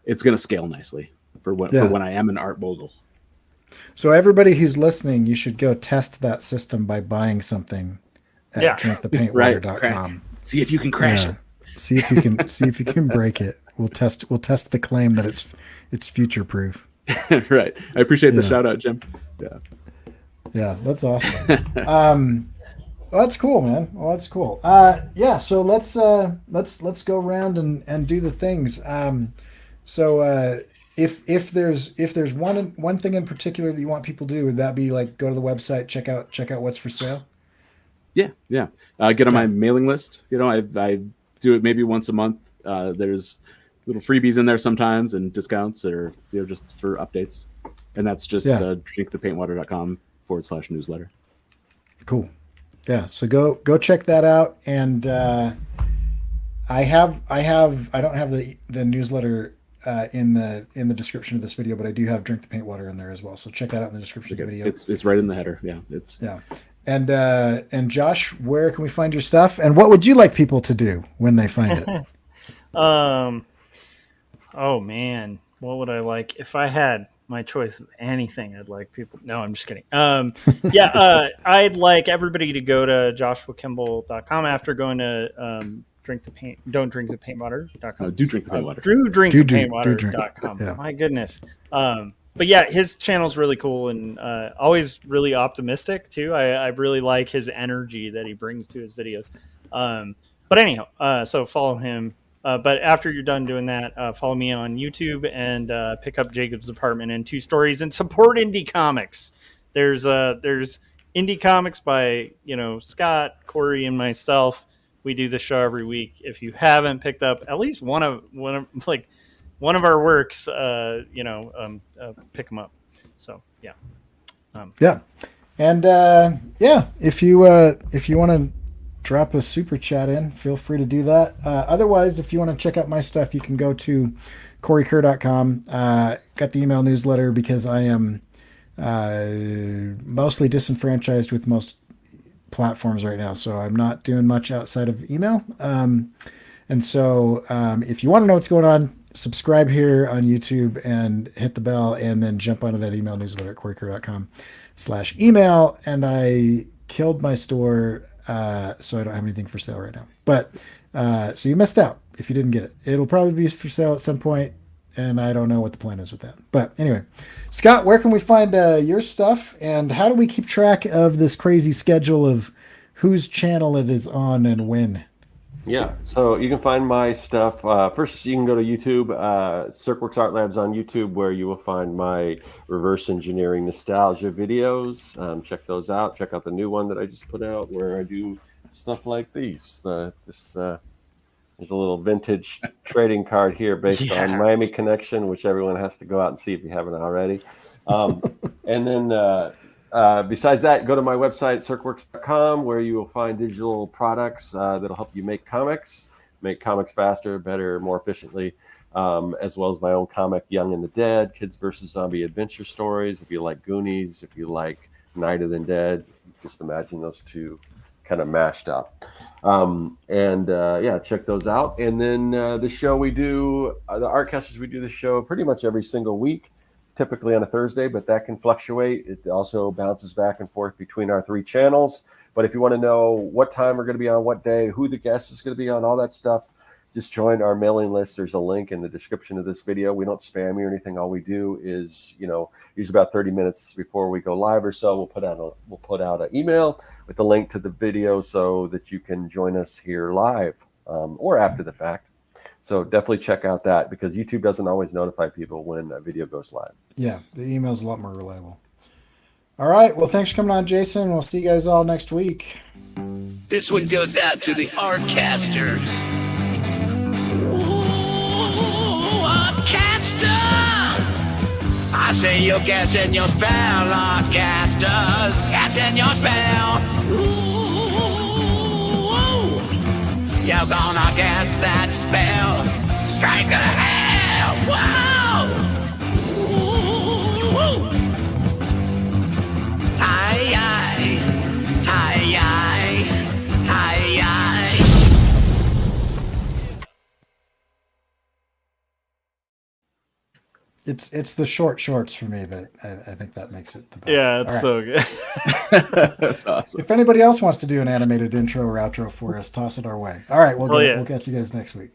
going to scale nicely for when I am an art mogul. So everybody who's listening, you should go test that system by buying something at drinkthepaintwater.com. Right. See if you can crash it. See if you can break it. We'll test the claim that it's future proof. Right. I appreciate the shout out, Jim. Yeah, that's awesome. Well, that's cool, man. Well, that's cool. So let's go around and do the things. If there's one thing in particular that you want people to do, would that be like go to the website, check out what's for sale? Yeah. Get on my mailing list. I do it maybe once a month. There's little freebies in there sometimes and discounts or just for updates. And that's just drinkthepaintwater.com/newsletter. Cool. Yeah. So go check that out. And I don't have the newsletter in the description of this video, but I do have Drink the Paint Water in there as well. So check that out in the description of the video. It's right in the header. And Josh, where can we find your stuff? And what would you like people to do when they find it? Oh man, what would I like if I had my choice of anything? I'd like people. No, I'm just kidding. I'd like everybody to go to joshuakimball.com after going to don't drink the paintwater.com. Do drink the paint water. drink. Yeah. My goodness. But yeah, his channel's really cool and always really optimistic too. I really like his energy that he brings to his videos. But anyhow, so follow him. But after you're done doing that, follow me on YouTube and pick up Jacob's Apartment and Two Stories and support indie comics. There's indie comics by Scott, Corey, and myself. We do the show every week. If you haven't picked up at least one of our works, pick them up. So yeah, Yeah, and if you want to drop a super chat in, feel free to do that. Otherwise, if you want to check out my stuff, you can go to CoreyKerr.com. Got the email newsletter because I am mostly disenfranchised with most platforms right now, so I'm not doing much outside of email. And so if you want to know what's going on, subscribe here on YouTube and hit the bell, and then jump onto that email newsletter at CoreyKerr.com/email. And I killed my store, so I don't have anything for sale right now. But so you missed out if you didn't get it. It'll probably be for sale at some point, and I don't know what the plan is with that. But anyway, Scott, where can we find your stuff, and how do we keep track of this crazy schedule of whose channel it is on and when? Yeah, so you can find my stuff. First, you can go to YouTube, Circworks Art Labs on YouTube, where you will find my reverse engineering nostalgia videos. Check those out. Check out the new one that I just put out, where I do stuff like these. There's a little vintage trading card here based on Miami Connection, which everyone has to go out and see if you haven't already. And then besides that, go to my website, circworks.com, where you will find digital products that'll help you make comics faster, better, more efficiently, as well as my own comic, Young and the Dead, Kids versus Zombie Adventure Stories. If you like Goonies, if you like Night of the Dead, just imagine those two kind of mashed up. Check those out. And then the show we do, the Artcasters, we do the show pretty much every single week, typically on a Thursday, but that can fluctuate. It also bounces back and forth between our three channels. But if you want to know what time we're going to be on what day, who the guest is going to be on, all that stuff, just join our mailing list. There's a link in the description of this video. We don't spam you or anything. All we do is, usually about 30 minutes before we go live or so, we'll put out an email with the link to the video so that you can join us here live or after the fact. So definitely check out that, because YouTube doesn't always notify people when a video goes live. Yeah, the email is a lot more reliable. All right. Well, thanks for coming on, Jason. We'll see you guys all next week. This one goes out to the Artcasters. Ooh, Artcasters! I say you're guessing your spell, Artcasters. Guessing your spell. Ooh, you're gonna guess that spell. Strike a hell. Whoa! Ooh. Hi, hi, hi, hi, hi, hi. It's the shorts for me that I think that makes it the best. Yeah, it's so good. That's awesome. If anybody else wants to do an animated intro or outro for us, toss it our way. All right, we'll catch you guys next week.